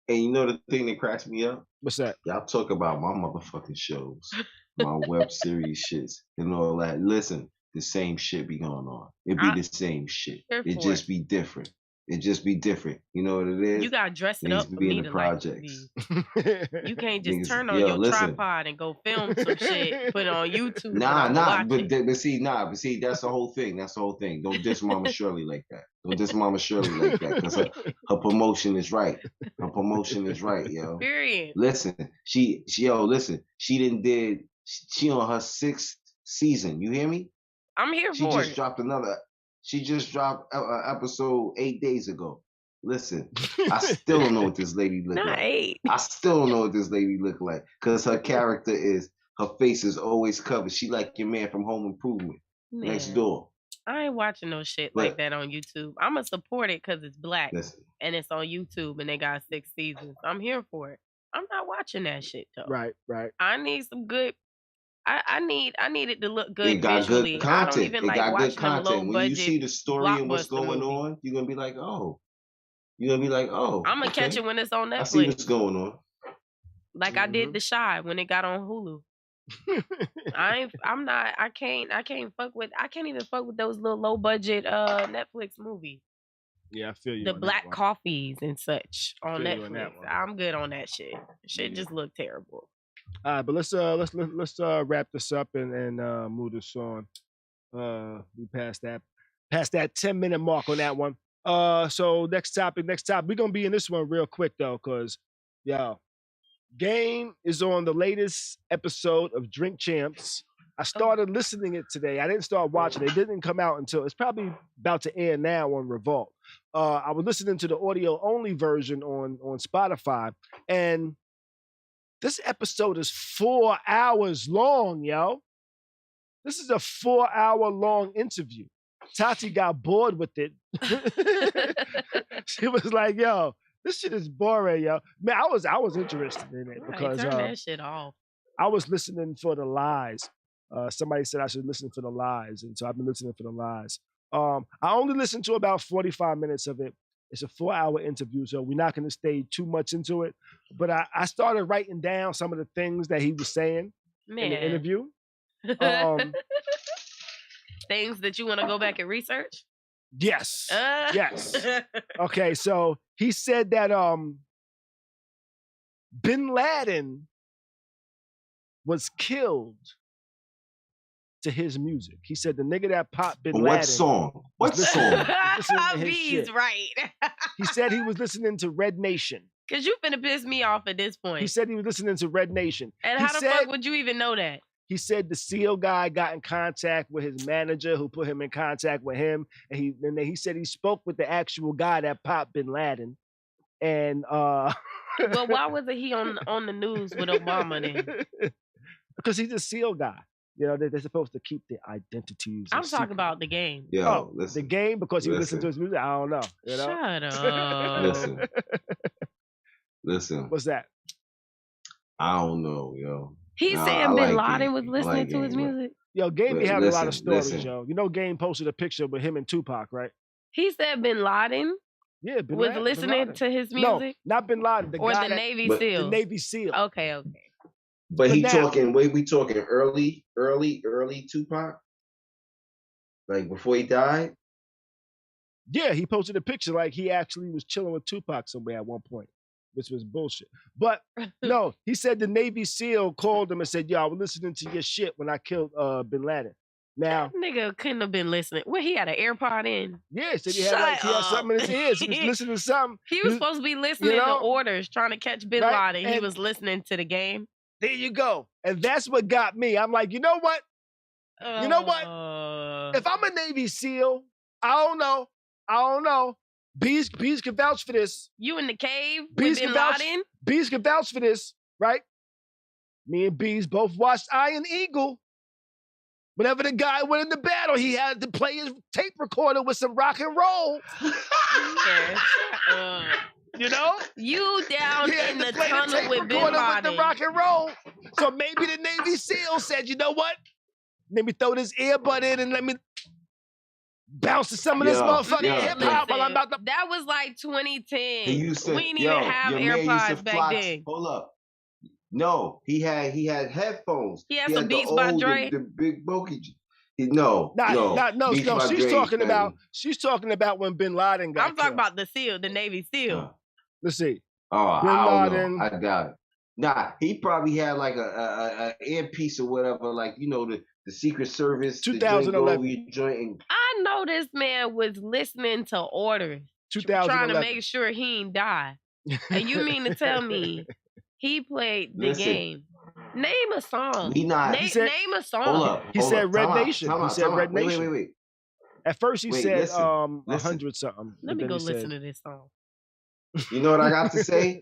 you know the thing that cracks me up? What's that? Y'all talk about my motherfucking shows, my web series shits, and all that. Listen, the same shit be going on. It be the same shit. It just be different. It just be different. You know what it is? You gotta dress it up for me to projects. You can't just turn on your tripod and go film some shit, put it on YouTube. But see, that's the whole thing. That's the whole thing. Don't diss Mama Shirley like that. Don't diss Mama Shirley like that. Because her promotion is right. Her promotion is right, yo. Period. Listen, she on her 6th season. You hear me? I'm here for it. She just dropped an episode 8 days ago. Listen, I still don't know what this lady look like. 8. I still don't know what this lady look like because her character her face is always covered. She like your man from Home Improvement next door. I ain't watching no shit like that on YouTube. I'm going to support it because it's black and it's on YouTube and they got 6 seasons. I'm here for it. I'm not watching that shit though. Right. I need some good... I need it to look good. It got visually. good content. I don't even it like got watching good content. When you see the story and what's going on, you're gonna be like, oh. You're gonna be like, oh. I'm gonna catch it when it's on Netflix. I see what's going on. Like I did The Shy when it got on Hulu. I can't even fuck with those little low budget Netflix movies. Yeah, I feel you. The Black Coffees and such on Netflix. I'm good on that shit. Shit just look terrible. All right, but let's wrap this up and move this on. We passed that 10-minute mark on that one. So next topic. We're gonna be in this one real quick though, cause Game is on the latest episode of Drink Champs. I started listening it today. I didn't start watching it. It didn't come out until it's probably about to air now on Revolt. I was listening to the audio only version on Spotify, and this episode is 4 hours long, yo. This is a 4-hour long interview. Tati got bored with it. She was like, yo, this shit is boring, yo. Man, I was interested in it because turn that shit off. I was listening for the lies. Somebody said I should listen for the lies, and so I've been listening for the lies. I only listened to about 45 minutes of it. It's a 4-hour interview, so we're not going to stay too much into it. But I started writing down some of the things that he was saying in the interview. Things that you want to go back and research? Yes. Yes. Okay, so he said that Bin Laden was killed to his music. He said the nigga that popped Bin Laden. What song? What song? Beez, right. He said he was listening to Red Nation. Cause you finna piss me off at this point. He said he was listening to Red Nation. And how the fuck would you even know that? He said the SEAL guy got in contact with his manager who put him in contact with him. And he said he spoke with the actual guy that popped Bin Laden. And well, why wasn't he on the news with Obama then? Because he's a SEAL guy. You know, they're supposed to keep their identities. I'm talking about the game. Yo, listen, the game because you listen to his music. I don't know. You know? Shut up. Listen. What's that? I don't know, yo. He's saying Bin Laden was listening to his music. Yo, Game be having a lot of stories, yo. You know, Game posted a picture with him and Tupac, right? He said Bin Laden. Yeah, Bin was Laden, listening to his music. No, not Bin Laden. The or guy the Navy SEAL. The Navy SEAL. Okay. But we talking early Tupac? Like before he died? Yeah, he posted a picture like he actually was chilling with Tupac somewhere at one point, which was bullshit. But no, he said the Navy SEAL called him and said, yo, I was listening to your shit when I killed Bin Laden. Now, that nigga couldn't have been listening. Well, he had an AirPod in. Yeah, so he had something in his ears. He was listening to something. He was supposed to be listening to orders, trying to catch Bin Laden. He was listening to the game. There you go. And that's what got me. I'm like, you know what? You know what? If I'm a Navy SEAL, I don't know. Beez can vouch for this. You in the cave with Bin Laden? Beez can vouch for this, right? Me and Beez both watched Iron Eagle. Whenever the guy went into battle, he had to play his tape recorder with some rock and roll. You know? You down in the tunnel with Bin Laden. With the rock and roll. So maybe the Navy SEAL said, you know what? Let me throw this earbud in and let me bounce to some of this motherfucking hip hop while I'm about to. That was like 2010. We didn't even have AirPods back then. Hold up. No, he had headphones. He had some Beats by Dre. The big bulky. No. She's talking about when Bin Laden got I'm talking about the SEAL, the Navy SEAL. Let's see. Oh, I don't know. I doubt it. Nah, he probably had like a earpiece or whatever, like, you know, the Secret Service. 2011. I know this man was listening to orders. 2011. Trying to make sure he ain't die. And you mean to tell me he played the game? Name a song. Name a song. Hold up. He said Red Nation. He said Red Nation. Wait. At first he said 100 something. Let me go listen to this song. You know what I got to say?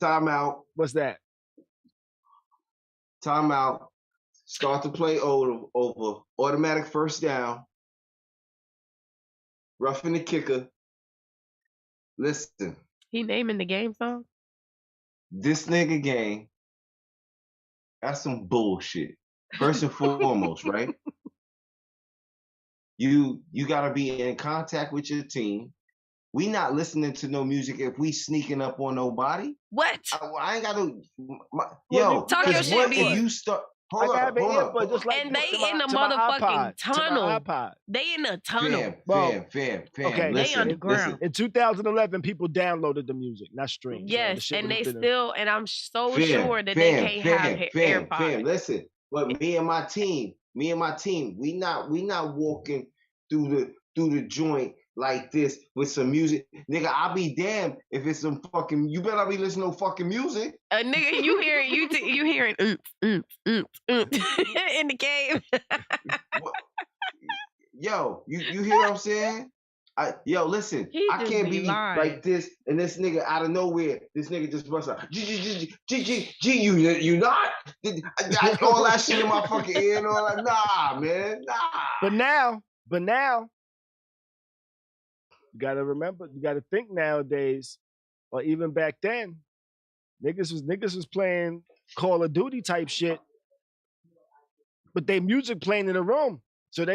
Time out. What's that? Time out. Start to play over. Automatic first down. Roughing the kicker. Listen. He naming the game song? This nigga game. That's some bullshit. First and foremost, right? You gotta be in contact with your team. We not listening to no music if we sneaking up on nobody. What? I ain't got to. Talk your shit, Beez. You start. Hold up. And they in the motherfucking tunnel. They in the tunnel. Fam. Okay, they underground. In 2011, people downloaded the music, not streamed. Yes, so and they still, and I'm so sure that they can't have AirPods. Fam, listen, but me and my team, we not walking through the joint like this with some music. Nigga, I'll be damned if it's some fucking, you better be listening to fucking music. Nigga, you hearing in the cave. Yo, you hear what I'm saying? Listen, I can't be like this, and this nigga out of nowhere, this nigga just busts out, G, you not? All that shit in my fucking ear and all that. Nah, man, nah. But now, you gotta remember, you gotta think nowadays, or even back then, niggas was playing Call of Duty type shit, but they music playing in the room. So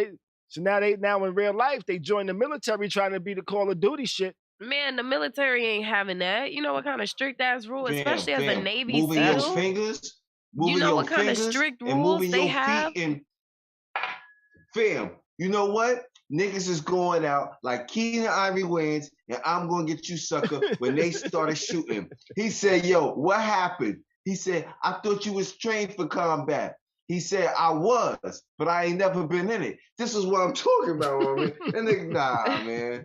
now in real life, they join the military trying to be the Call of Duty shit. Man, the military ain't having that. You know what kind of strict ass rule, especially as a Navy moving SEAL. Your fingers, you know what kind of strict rules they have? Fam, you know what? Niggas is going out like Keenan Ivory Wayans, and I'm gonna get you, sucker, when they started shooting. He said, yo, what happened? He said, I thought you was trained for combat. He said, I was, but I ain't never been in it. This is what I'm talking about, man. And nigga, nah, man.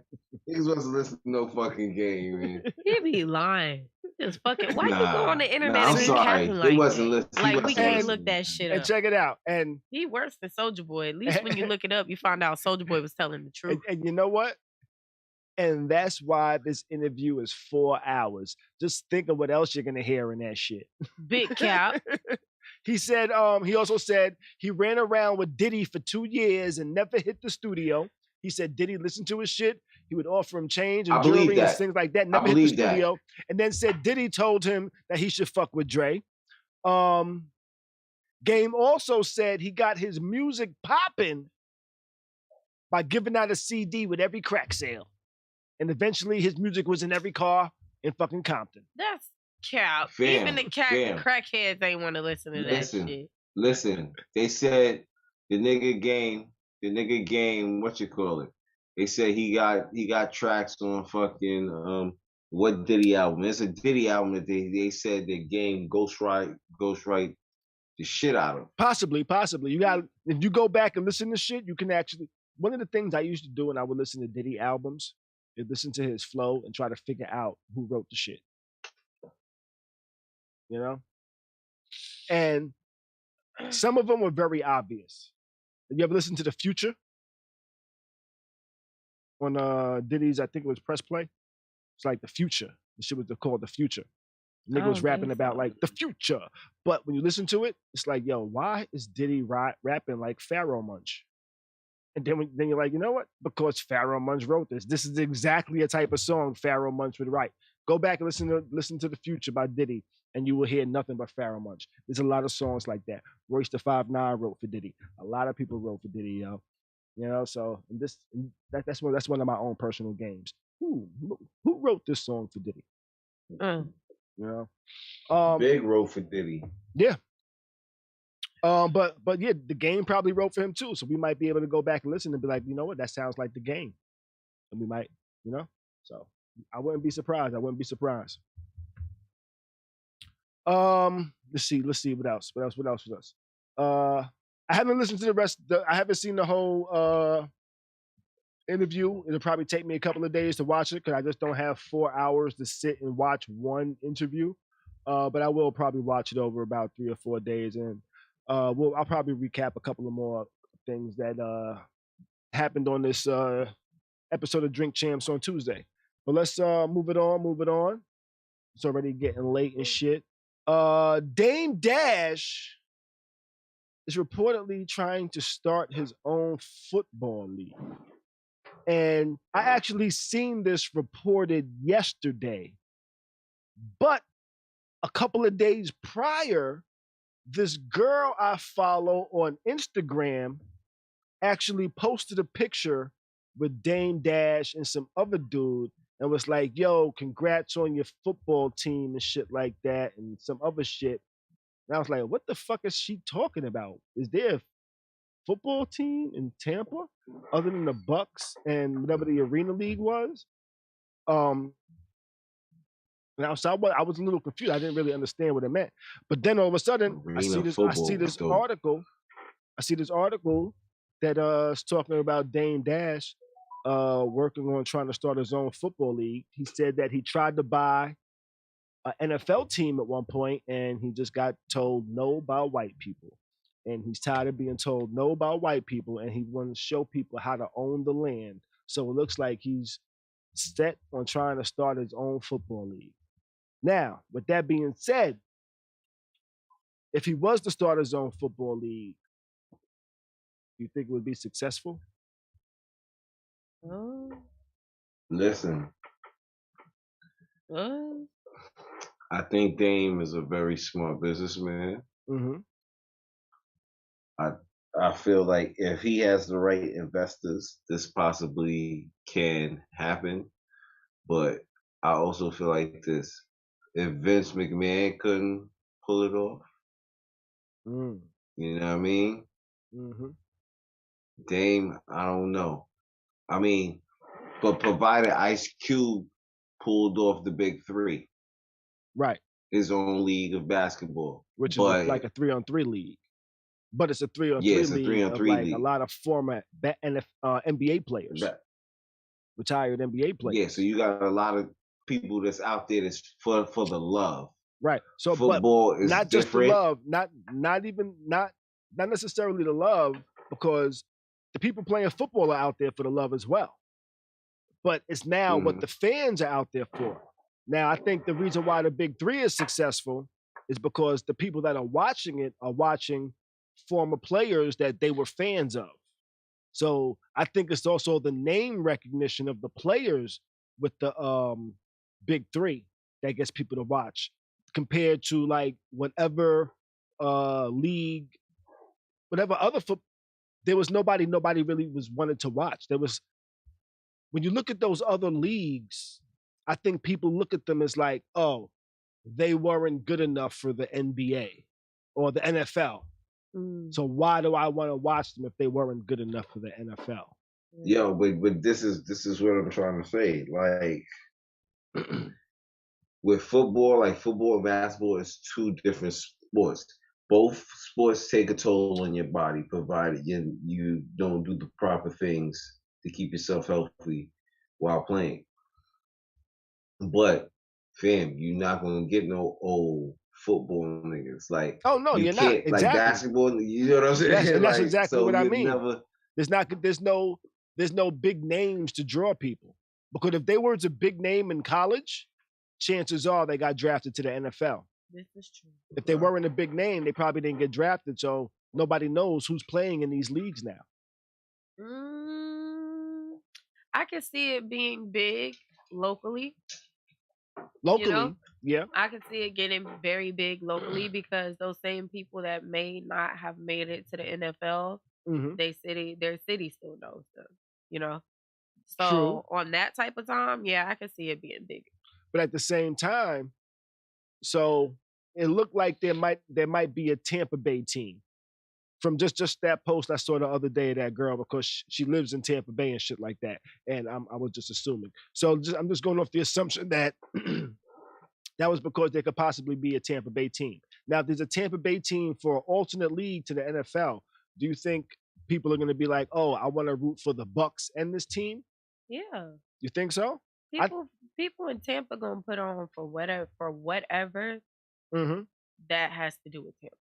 Niggas wasn't listening to no fucking game, man. He be lying. Just fucking, why you go on the internet and I'm sorry. like he wasn't listening. Like, we can't look that shit up. And check it out. And he worse than Soulja Boy. At least when you look it up, you find out Soulja Boy was telling the truth. And you know what? And that's why this interview is 4 hours. Just think of what else you're going to hear in that shit. Big cap. He said, he also said he ran around with Diddy for 2 years and never hit the studio. He said Diddy listened to his shit. He would offer him change and jewelry and things like that. Never hit the studio. And then said Diddy told him that he should fuck with Dre. Game also said he got his music popping by giving out a CD with every crack sale. And eventually his music was in every car in fucking Compton. That's cap. Even the crackheads ain't want to listen to that shit. Listen, they said the nigga game, what you call it? They said he got tracks on fucking what Diddy album? It's a Diddy album that they said the game ghostwrite the shit out of. Possibly. You got, if you go back and listen to shit, you can actually, one of the things I used to do when I would listen to Diddy albums is listen to his flow and try to figure out who wrote the shit. You know? And some of them were very obvious. Have you ever listened to The Future? On Diddy's, I think it was Press Play. It's like The Future. The shit was called The Future. The nigga was rapping about like the future. But when you listen to it, it's like, yo, why is Diddy rapping like Pharaoh Munch? And then you're like, you know what? Because Pharaoh Munch wrote this. This is exactly a type of song Pharaoh Munch would write. Go back and listen to The Future by Diddy, and you will hear nothing but Pharaoh Munch. There's a lot of songs like that. Royce the 5'9" wrote for Diddy. A lot of people wrote for Diddy, yo. You know, so that's one of my own personal games. Who wrote this song for Diddy? You know, Big wrote for Diddy. Yeah. But yeah, The Game probably wrote for him too. So we might be able to go back and listen and be like, you know what, that sounds like The Game, and we might, you know. So I wouldn't be surprised. Let's see what else. I haven't listened to the rest. I haven't seen the whole interview. It'll probably take me a couple of days to watch it because I just don't have 4 hours to sit and watch one interview. But I will probably watch it over about 3 or 4 days, and I'll probably recap a couple of more things that happened on this episode of Drink Champs on Tuesday. But let's move it on. It's already getting late and shit. Dame Dash is reportedly trying to start his own football league. And I actually seen this reported yesterday. But a couple of days prior, this girl I follow on Instagram actually posted a picture with Dame Dash and some other dude and was like, yo, congrats on your football team and shit like that and some other shit. And I was like, what the fuck is she talking about? Is there a football team in Tampa other than the Bucks and whatever the Arena League was? Now, so I was a little confused. I didn't really understand what it meant. But then all of a sudden, I see this article that is talking about Dame Dash working on trying to start his own football league. He said that he tried to buy an NFL team at one point, and he just got told no by white people. And he's tired of being told no by white people, and he wants to show people how to own the land. So it looks like he's set on trying to start his own football league. Now, with that being said, if he was to start his own football league, do you think it would be successful? Listen, I think Dame is a very smart businessman. Mm-hmm. I feel like if he has the right investors, this possibly can happen. But I also feel like this. If Vince McMahon couldn't pull it off, you know what I mean? Mm-hmm. Dame, I don't know. I mean, but provided Ice Cube pulled off the Big Three, right? His own league of basketball, which is like a 3-on-3 league, but it's a 3-on-3 league. It's a 3-on-3 league. A lot of former NBA players, retired NBA players. Yeah, so you got a lot of people that's out there that's for the love. Right. So football is not different. Just the love, not necessarily the love, because the people playing football are out there for the love as well. But it's now what the fans are out there for. Now, I think the reason why the Big Three is successful is because the people that are watching it are watching former players that they were fans of. So I think it's also the name recognition of the players with the Big Three that gets people to watch, compared to like whatever league, whatever other football. There was nobody really was wanted to watch. There was, when you look at those other leagues, I think people look at them as like, oh, they weren't good enough for the NBA or the NFL. So why do I want to watch them if they weren't good enough for the NFL? Yo, but this is what I'm trying to say. Like with football, like football and basketball is two different sports. Both sports take a toll on your body, provided you don't do the proper things to keep yourself healthy while playing. But fam, you're not gonna get no old football niggas. Like, oh no, you're not. Exactly. Like basketball, you know what I'm saying? That's like, exactly what I mean. There's no big names to draw people, because if they were a big name in college, chances are they got drafted to the NFL. This is true. If they weren't a big name, they probably didn't get drafted. So nobody knows who's playing in these leagues now. I can see it being big locally. Locally, yeah. I can see it getting very big locally because those same people that may not have made it to the NFL, their city still knows them, So True. on that type of time, yeah, I can see it being big. But at the same time, so it looked like there might be a Tampa Bay team from just that post I saw the other day of that girl, because she lives in Tampa Bay and shit like that, and I was just assuming. So I'm just going off the assumption that that was because there could possibly be a Tampa Bay team. Now, if there's a Tampa Bay team for an alternate league to the NFL, do you think people are going to be like, oh, I want to root for the Bucks and this team? Yeah. You think so? People in Tampa gonna put on for whatever that has to do with Tampa.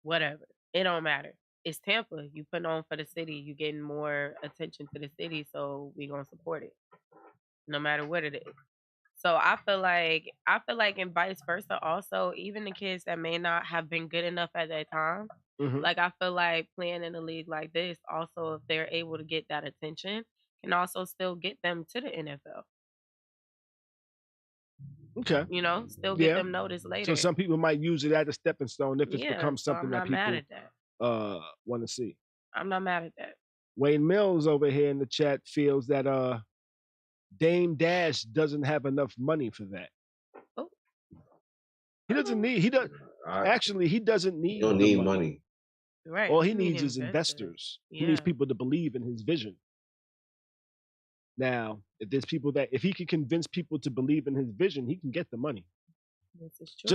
Whatever. It don't matter. It's Tampa. You put on for the city. You getting more attention to the city, so we gonna support it, no matter what it is. So I feel like, and vice versa. Also, even the kids that may not have been good enough at that time, like I feel like playing in a league like this, also if they're able to get that attention, can also still get them to the NFL. Okay. Still get them noticed later. So some people might use it as a stepping stone if it's become something that people want to see. I'm not mad at that. Wayne Mills over here in the chat feels that Dame Dash doesn't have enough money for that. Oh. He doesn't need. He doesn't need. He don't need money. Right. All he needs is investors. Yeah. He needs people to believe in his vision. Now, if there's people if he can convince people to believe in his vision, he can get the money. This is true.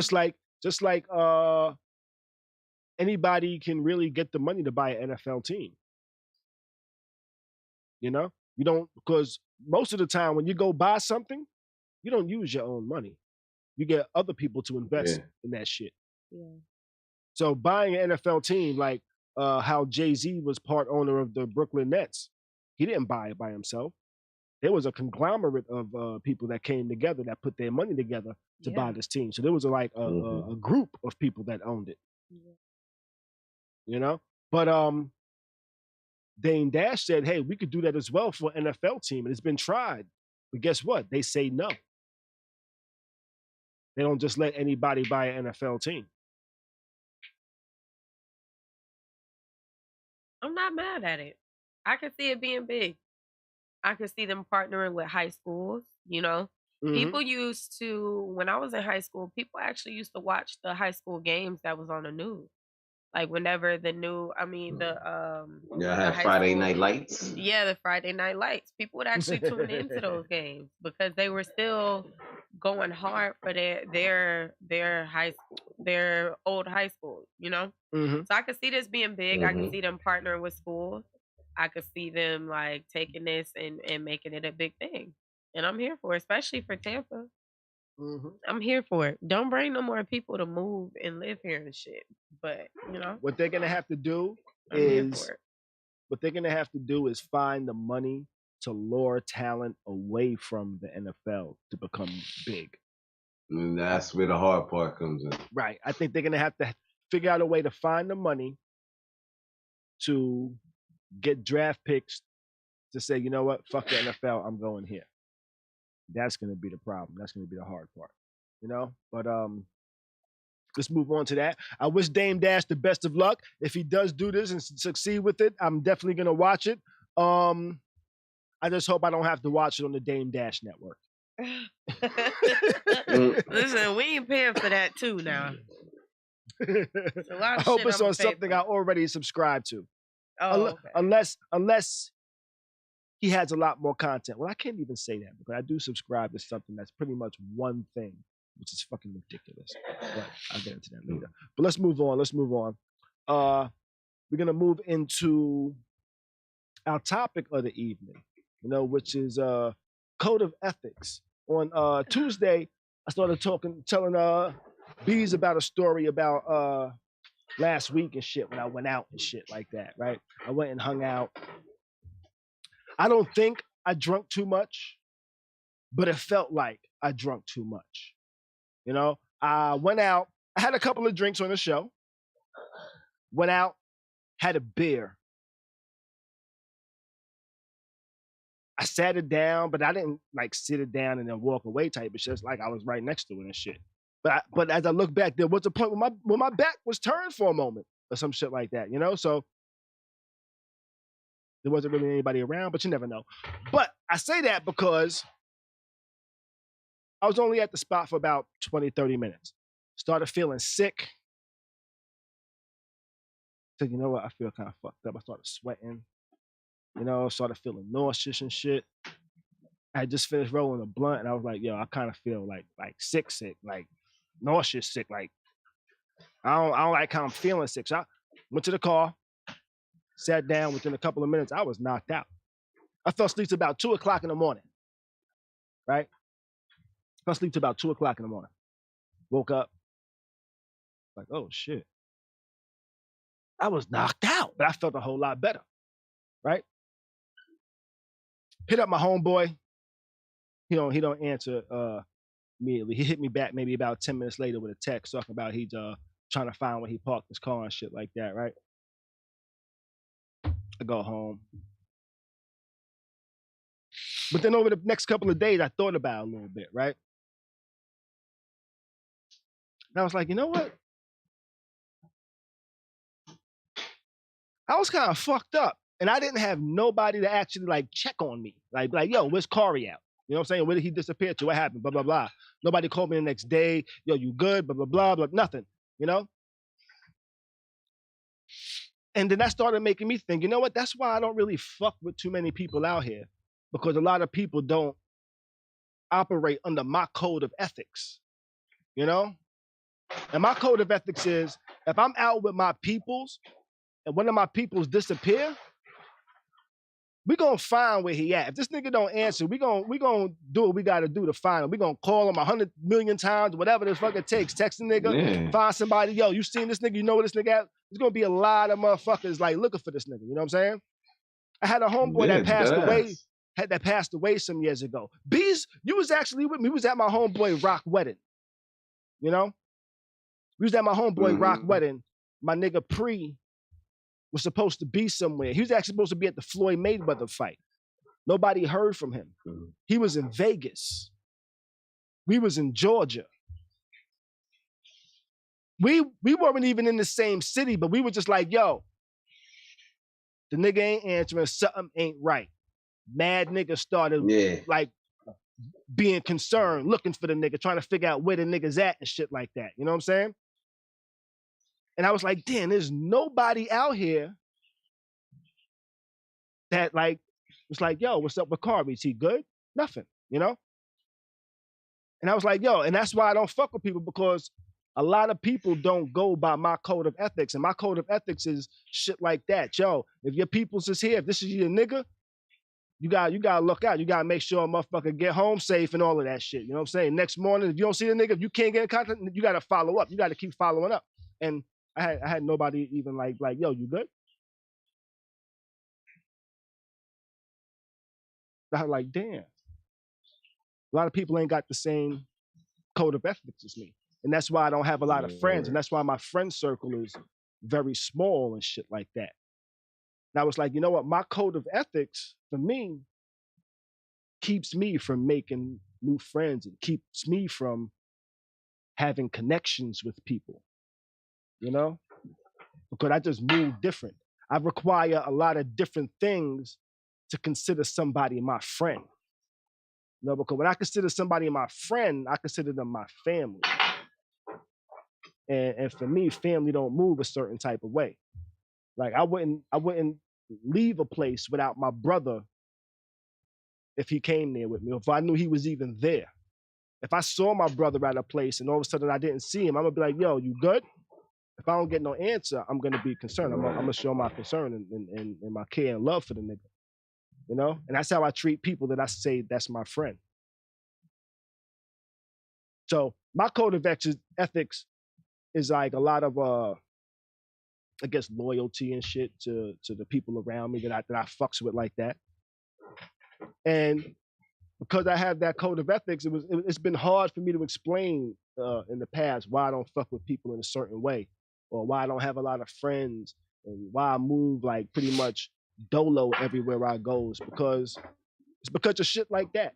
Just like anybody can really get the money to buy an NFL team. You don't, because most of the time when you go buy something, you don't use your own money. You get other people to invest in that shit. Yeah. So buying an NFL team, like how Jay-Z was part owner of the Brooklyn Nets, he didn't buy it by himself. There was a conglomerate of people that came together that put their money together to buy this team. So there was a group of people that owned it. Yeah. But Dame Dash said, hey, we could do that as well for an NFL team. And it's been tried. But guess what? They say no. They don't just let anybody buy an NFL team. I'm not mad at it. I can see it being big. I could see them partnering with high schools, People used to, when I was in high school, people actually used to watch the high school games that was on the news. Like whenever the Friday Night Lights. Yeah, the Friday Night Lights. People would actually tune into those games because they were still going hard for their old high school, So I could see this being big. I could see them partnering with schools. I could see them like taking this and making it a big thing. And I'm here for it, especially for Tampa. I'm here for it. Don't bring no more people to move and live here and shit. But, what they're going to have to do is find the money to lure talent away from the NFL to become big. And that's where the hard part comes in. Right. I think they're going to have to figure out a way to find the money to get draft picks to say, you know what, fuck the NFL, I'm going here. That's going to be the problem. That's going to be the hard part, But let's move on to that. I wish Dame Dash the best of luck. If he does do this and succeed with it, I'm definitely going to watch it. I just hope I don't have to watch it on the Dame Dash network. Listen, we ain't paying for that too now. I hope it's on something I already subscribe to. Oh, okay. Unless he has a lot more content. Well, I can't even say that because I do subscribe to something that's pretty much one thing, which is fucking ridiculous. But I'll get into that later. But let's move on. We're gonna move into our topic of the evening, which is code of ethics. On Tuesday, I started telling Beez about a story about last week and shit when I went out and shit like that, right? I went and hung out. I don't think I drunk too much, but it felt like I drunk too much. I went out. I had a couple of drinks on the show. Went out, had a beer. I sat it down, but I didn't like sit it down and then walk away type of shit. It's like I was right next to it and shit. But as I look back, there was a point where my back was turned for a moment or some shit like that, you know? So there wasn't really anybody around, but you never know. But I say that because I was only at the spot for about 20, 30 minutes. Started feeling sick. Said, you know what? I feel kind of fucked up. I started sweating. You know, started feeling nauseous and shit. I just finished rolling a blunt and I was like, yo, I kind of feel like sick, like nauseous sick. Like, I don't like how I'm feeling sick. So I went to the car, sat down. Within a couple of minutes, I was knocked out. I fell asleep to about 2 o'clock in the morning, right? Fell asleep to about 2 o'clock in the morning. Woke up, like, oh shit. I was knocked out, but I felt a whole lot better, right? Hit up my homeboy. He don't answer immediately. He hit me back maybe about 10 minutes later with a text talking about he's trying to find where he parked his car and shit like that, right? I go home. But then over the next couple of days, I thought about it a little bit, right? And I was like, you know what? I was kind of fucked up. And I didn't have nobody to actually like check on me. Like, yo, where's Khary at? You know what I'm saying? Where did he disappear to? What happened? Blah, blah, blah. Nobody called me the next day. Yo, you good? Blah, blah, blah, blah. Nothing, you know? And then that started making me think, you know what? That's why I don't really fuck with too many people out here. Because a lot of people don't operate under my code of ethics, you know? And my code of ethics is, if I'm out with my peoples and one of my peoples disappear, we gonna find where he at. If this nigga don't answer, we gonna do what we gotta do to find him. We gonna call him 100 million times, whatever the fuck it takes. Text the nigga, find somebody. Yo, you seen this nigga? You know where this nigga at? There's gonna be a lot of motherfuckers like looking for this nigga. You know what I'm saying? I had a homeboy that passed away some years ago. Beez, you was actually with me. We was at my homeboy Rock wedding. You know, we was at my homeboy Rock wedding. My nigga Pre was supposed to be somewhere. He was actually supposed to be at the Floyd Mayweather fight. Nobody heard from him. He was in Vegas. We was in Georgia. We weren't even in the same city, but we were just like, yo, the nigga ain't answering, something ain't right. Mad niggas started like being concerned, looking for the nigga, trying to figure out where the nigga's at and shit like that. You know what I'm saying? And I was like, damn, there's nobody out here that like was like, yo, what's up with Khary? Is he good? Nothing, you know? And I was like, yo, and that's why I don't fuck with people, because a lot of people don't go by my code of ethics. And my code of ethics is shit like that. Yo, if your peoples is here, if this is your nigga, you gotta look out. You gotta make sure a motherfucker get home safe and all of that shit. You know what I'm saying? Next morning, if you don't see the nigga, if you can't get in contact, you gotta follow up. You gotta keep following up. And I had nobody even like, yo, you good? I was like, damn. A lot of people ain't got the same code of ethics as me. And that's why I don't have a lot of friends. And that's why my friend circle is very small and shit like that. And I was like, you know what? My code of ethics, for me, keeps me from making new friends. It keeps me from having connections with people, you know? Because I just move different. I require a lot of different things to consider somebody my friend. You know, because when I consider somebody my friend, I consider them my family. And for me, family don't move a certain type of way. Like I wouldn't leave a place without my brother if he came there with me, if I knew he was even there. If I saw my brother at a place and all of a sudden I didn't see him, I'm gonna be like, yo, you good? If I don't get no answer, I'm gonna be concerned. I'm gonna show my concern and my care and love for the nigga. You know? And that's how I treat people that I say that's my friend. So my code of ethics is like a lot of I guess loyalty and shit to the people around me that I fucks with like that. And because I have that code of ethics, it's been hard for me to explain in the past why I don't fuck with people in a certain way, or why I don't have a lot of friends, and why I move like pretty much dolo everywhere I goes, because It's because of shit like that.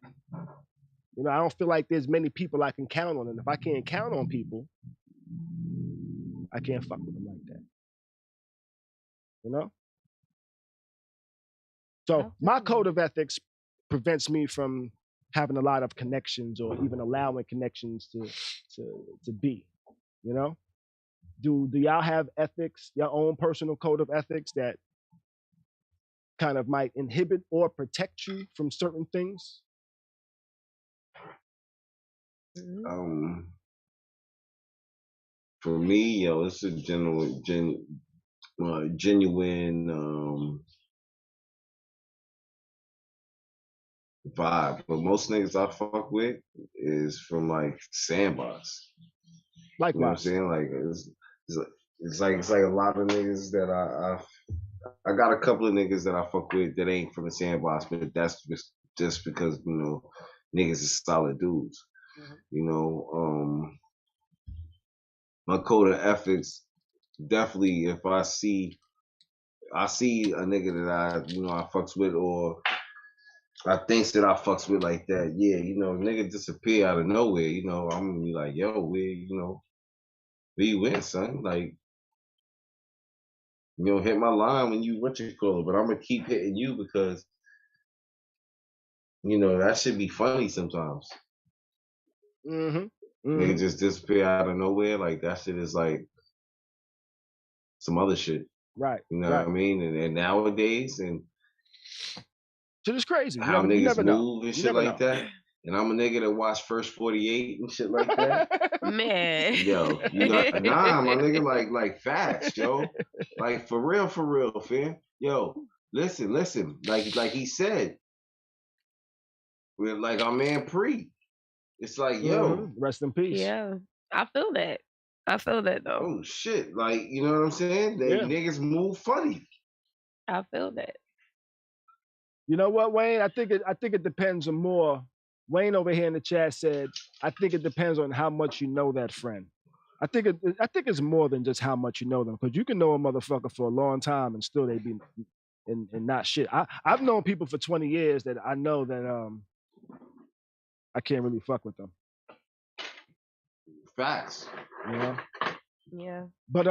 You know, I don't feel like there's many people I can count on, and if I can't count on people, I can't fuck with them like that. You know? So my code of ethics prevents me from having a lot of connections or even allowing connections to be, you know? Do y'all have ethics, your own personal code of ethics that kind of might inhibit or protect you from certain things? For me, it's a genuine vibe. But most niggas I fuck with is from like sandbox. Likewise. You know what I'm saying? Like it's like a lot of niggas that I got a couple of niggas that I fuck with that ain't from the sandbox, but that's just because, you know, niggas is solid dudes. Mm-hmm. You know, my code of ethics, definitely if I see a nigga that I fucks with, or I think that I fucks with like that, yeah, you know, nigga disappear out of nowhere, you know, I'm gonna be like, yo, where you went, son? Like, you know, hit my line when you but I'm gonna keep hitting you because, you know, that should be funny sometimes. Mm-hmm. Nigga just disappear out of nowhere, like that shit is like some other shit. Right. You know what I mean? And nowadays, and shit is crazy. How niggas move and shit like that. And I'm a nigga that watch First 48 and shit like that. Man. Yo, you know, nah, my nigga, like facts, yo. Like for real, fam. Yo, listen. Like he said, we're like our man Pre. It's like, yo. Rest in peace. Yeah, I feel that. Though. Oh shit. Like, you know what I'm saying? Niggas move funny. I feel that. You know what, Wayne? I think it depends on more. Wayne over here in the chat said, I think it depends on how much you know that friend. I think it's more than just how much you know them, because you can know a motherfucker for a long time and still they be and not shit. I've known people for 20 years that I know that I can't really fuck with them. Facts. You know? Yeah. But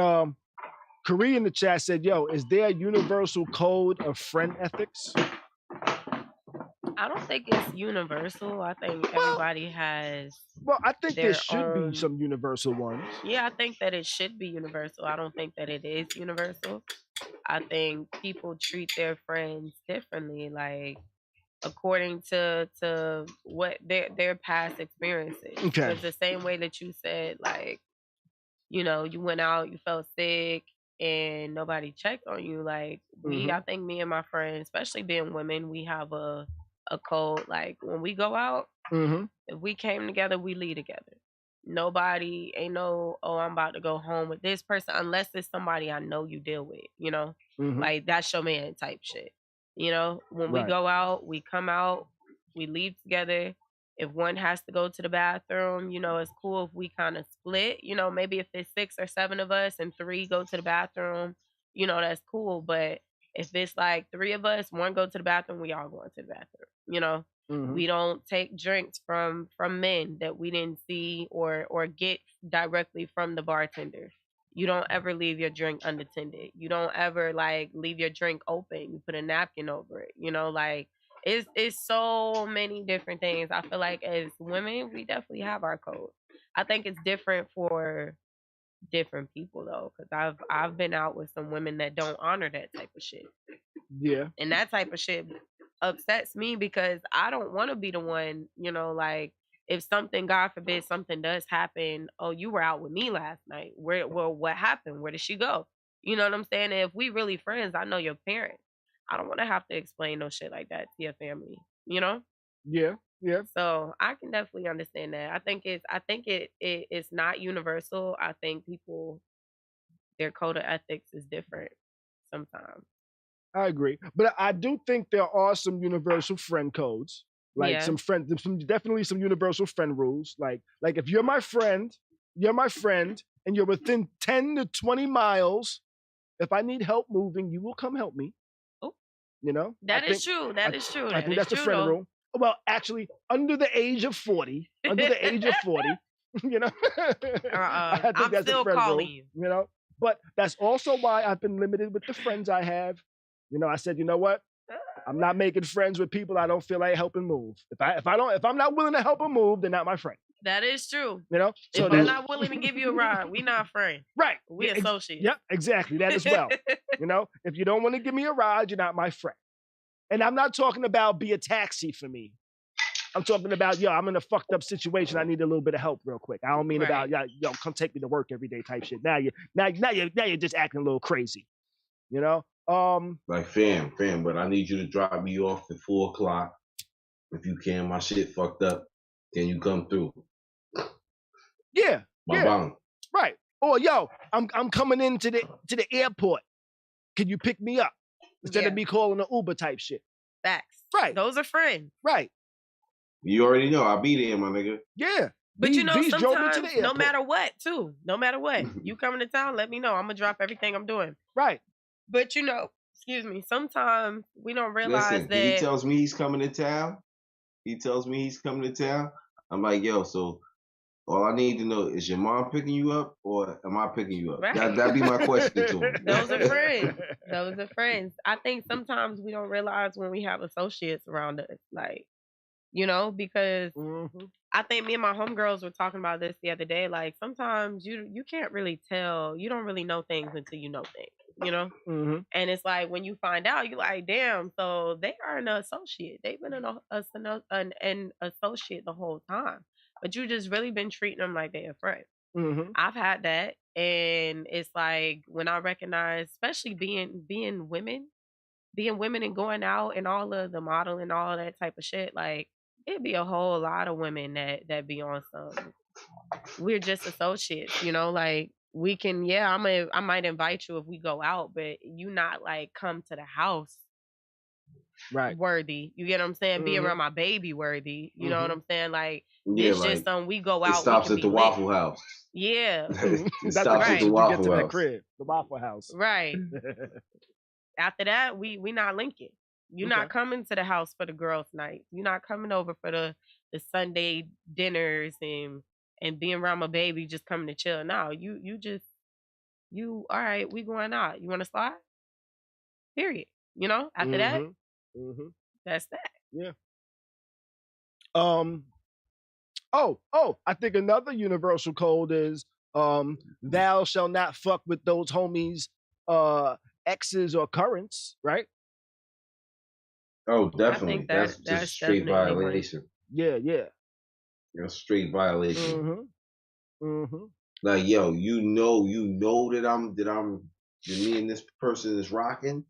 Khary in the chat said, yo, is there a universal code of friend ethics? I don't think it's universal. I think everybody has. Well, I think there should be some universal ones. Yeah, I think that it should be universal. I don't think that it is universal. I think people treat their friends differently, like according to what their past experiences. Okay. It's the same way that you said, like, you know, you went out, you felt sick, and nobody checked on you. Like I think me and my friends, especially being women, we have a code. Like when we go out, if we came together, we leave together. Nobody ain't no, oh, I'm about to go home with this person, unless it's somebody I know you deal with, you know, like that's your man type shit. You know, when we go out, we come out, we leave together. If one has to go to the bathroom, you know, it's cool if we kind of split, you know, maybe if it's 6 or 7 of us and 3 go to the bathroom, you know, that's cool. But if it's like 3 of us, one go to the bathroom, we all going to the bathroom, you know. We don't take drinks from men that we didn't see or get directly from the bartender. You don't ever leave your drink unattended. You don't ever like leave your drink open. You put a napkin over it, you know, like it's so many different things. I feel like as women, we definitely have our code. I think it's different for different people though, because I've been out with some women that don't honor that type of shit. Yeah. And that type of shit upsets me because I don't want to be the one, you know, like if something, God forbid, something does happen, oh, you were out with me last night. What happened? Where did she go? You know what I'm saying? And if we really friends, I know your parents. I don't want to have to explain no shit like that to your family, you know? Yeah. Yeah. So I can definitely understand that. I think it's not universal. I think people, their code of ethics is different sometimes. I agree, but I do think there are some universal friend codes, like definitely some universal friend rules. Like if you're my friend, and you're within 10 to 20 miles. If I need help moving, you will come help me. Oh. You know, that is true. That is true. I think that's the friend rule. Well, actually, under the age of 40, you know, I think I'm that's still the friend calling rule, you. you know. But that's also why I've been limited with the friends I have. You know, I said, you know what? I'm not making friends with people I don't feel like helping move. If I'm not willing to help them move, they're not my friend. That is true. You know, so if I'm not willing to give you a ride, we not friends. Right. We associates. Yep, exactly. That as well. You know, if you don't want to give me a ride, you're not my friend. And I'm not talking about be a taxi for me. I'm talking about, yo, I'm in a fucked up situation. I need a little bit of help real quick. I don't mean about, yo, come take me to work every day type shit. Now you're just acting a little crazy. You know? Like fam, but I need you to drop me off at 4:00. If you can, my shit fucked up. Can you come through? Yeah. Bang. Right. Or yo, I'm coming into the airport. Can you pick me up? Instead of me calling an Uber type shit. Facts. Right. Those are friends. Right. You already know I'll be there, my nigga. Yeah. But Beez, you know, Beez sometimes, no matter what, you coming to town, let me know. I'm going to drop everything I'm doing. Right. But you know, excuse me, sometimes we don't realize that. He tells me he's coming to town. I'm like, yo, so all I need to know is your mom picking you up or am I picking you up? Right. That'd be my question to him. Those are friends. Those are friends. I think sometimes we don't realize when we have associates around us, like, you know, because I think me and my homegirls were talking about this the other day. Like, sometimes you can't really tell. You don't really know things until you know things, you know? And it's like, when you find out, you're like, damn, so they are an associate. They've been an associate the whole time. But you just really been treating them like they're a friend. I've had that. And it's like, when I recognize, especially being women and going out and all of the modeling and all that type of shit, like, it'd be a whole lot of women that be on some, we're just associates, you know, like, we can, I might invite you if we go out, but you not like come to the house worthy. You get what I'm saying? Be around my baby worthy. You know what I'm saying? Like, it's like, just we go out. It stops at the Waffle House. Yeah. It stops at the Waffle House. The Waffle House. Right. After that, we not linking. You're not coming to the house for the girls' night. You're not coming over for the Sunday dinners and being around my baby, just coming to chill. No, you all right, we going out. You want to slide? Period. You know, after that, that's that. Yeah. I think another universal code is thou shall not fuck with those homies exes or currents, right? Oh, definitely. That's just straight violation. Yeah. That's straight violation. Like, yo, you know that me and this person is rocking,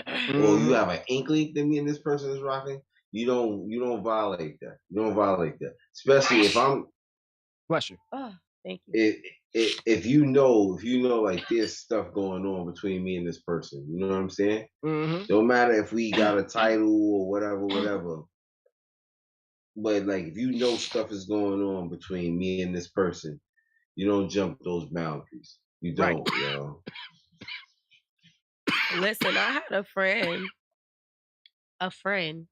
or you have an inkling that me and this person is rocking. You don't violate that. You don't violate that. Especially if I'm. Bless you. Oh, thank you. If you know, like, there's stuff going on between me and this person, you know what I'm saying? Don't matter if we got a title or whatever. But like, if you know stuff is going on between me and this person, you don't jump those boundaries. You don't, yo. Listen, I had a friend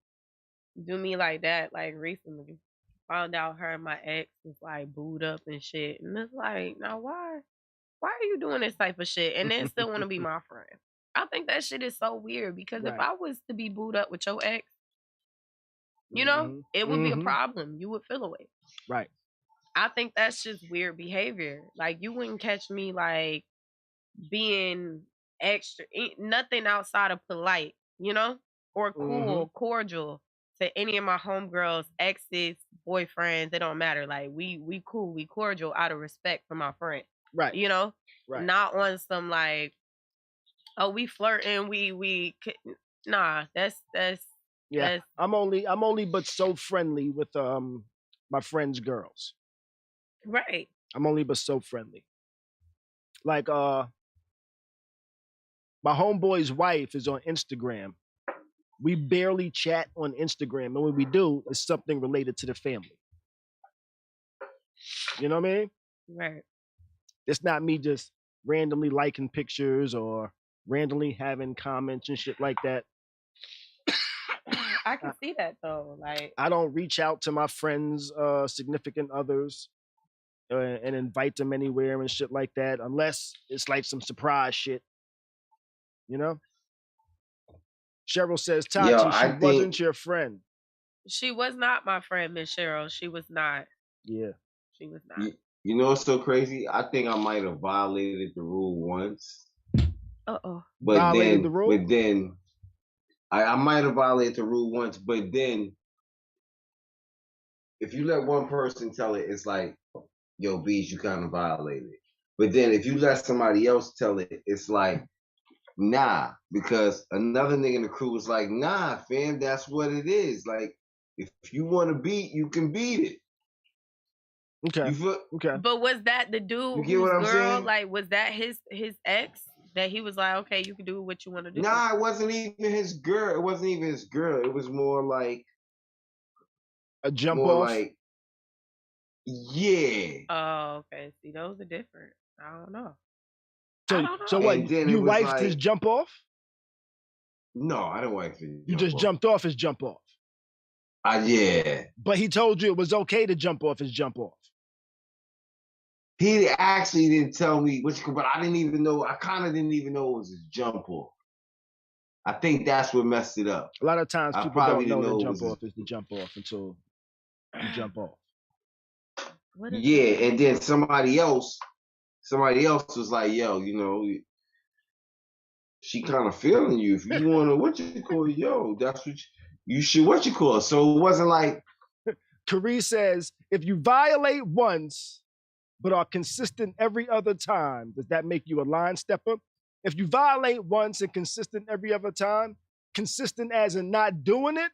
do me like that, like, recently. Found out her and my ex was like booed up and shit. And it's like, now why are you doing this type of shit? And then still want to be my friend. I think that shit is so weird because if I was to be booed up with your ex, you know, it would be a problem. You would feel away. Right. I think that's just weird behavior. Like, you wouldn't catch me like being extra, nothing outside of polite, you know, or cool, cordial to any of my homegirls, exes, boyfriends. It don't matter. Like, we cool, we cordial out of respect for my friend. Right. You know? Right. Not on some like, oh, we flirting, nah, that's yeah. I'm only but so friendly with my friends' girls. Right. I'm only but so friendly. Like my homeboy's wife is on Instagram. We barely chat on Instagram, and when we do, it's something related to the family. You know what I mean? Right. It's not me just randomly liking pictures or randomly having comments and shit like that. I can see that though. Like, I don't reach out to my friends, significant others, and invite them anywhere and shit like that, unless it's like some surprise shit. You know? Cheryl says, Tati, she wasn't your friend. She was not my friend, Miss Cheryl. She was not. Yeah. She was not. You know what's so crazy? I think I might have violated the rule once. Uh-oh. But then I might have violated the rule once, but then if you let one person tell it, it's like, yo, Beez, you kind of violated it. But then if you let somebody else tell it, it's like, nah, because another nigga in the crew was like, nah, fam, that's what it is. Like, if you want to beat, you can beat it. Okay. Okay. But was that the dude whose girl, like, was that his ex? That he was like, okay, you can do what you want to do? Nah, it wasn't even his girl. It wasn't even his girl. It was more like a jump off? Like, yeah. Oh, okay. See, those are different. I don't know. So what? You wifed his jump off? No, I didn't wife his. You just jumped off his jump off. Yeah. But he told you it was okay to jump off his jump off. He actually didn't tell me but I didn't even know. I kind of didn't even know it was his jump off. I think that's what messed it up. A lot of times people don't know the jump off is the jump off until you jump off. Yeah, and then somebody else was like, yo, you know, she kind of feeling you. If you want to, yo, that's what you should, So it wasn't like. Khary says, if you violate once, but are consistent every other time, does that make you a line stepper? If you violate once and consistent every other time, consistent as in not doing it,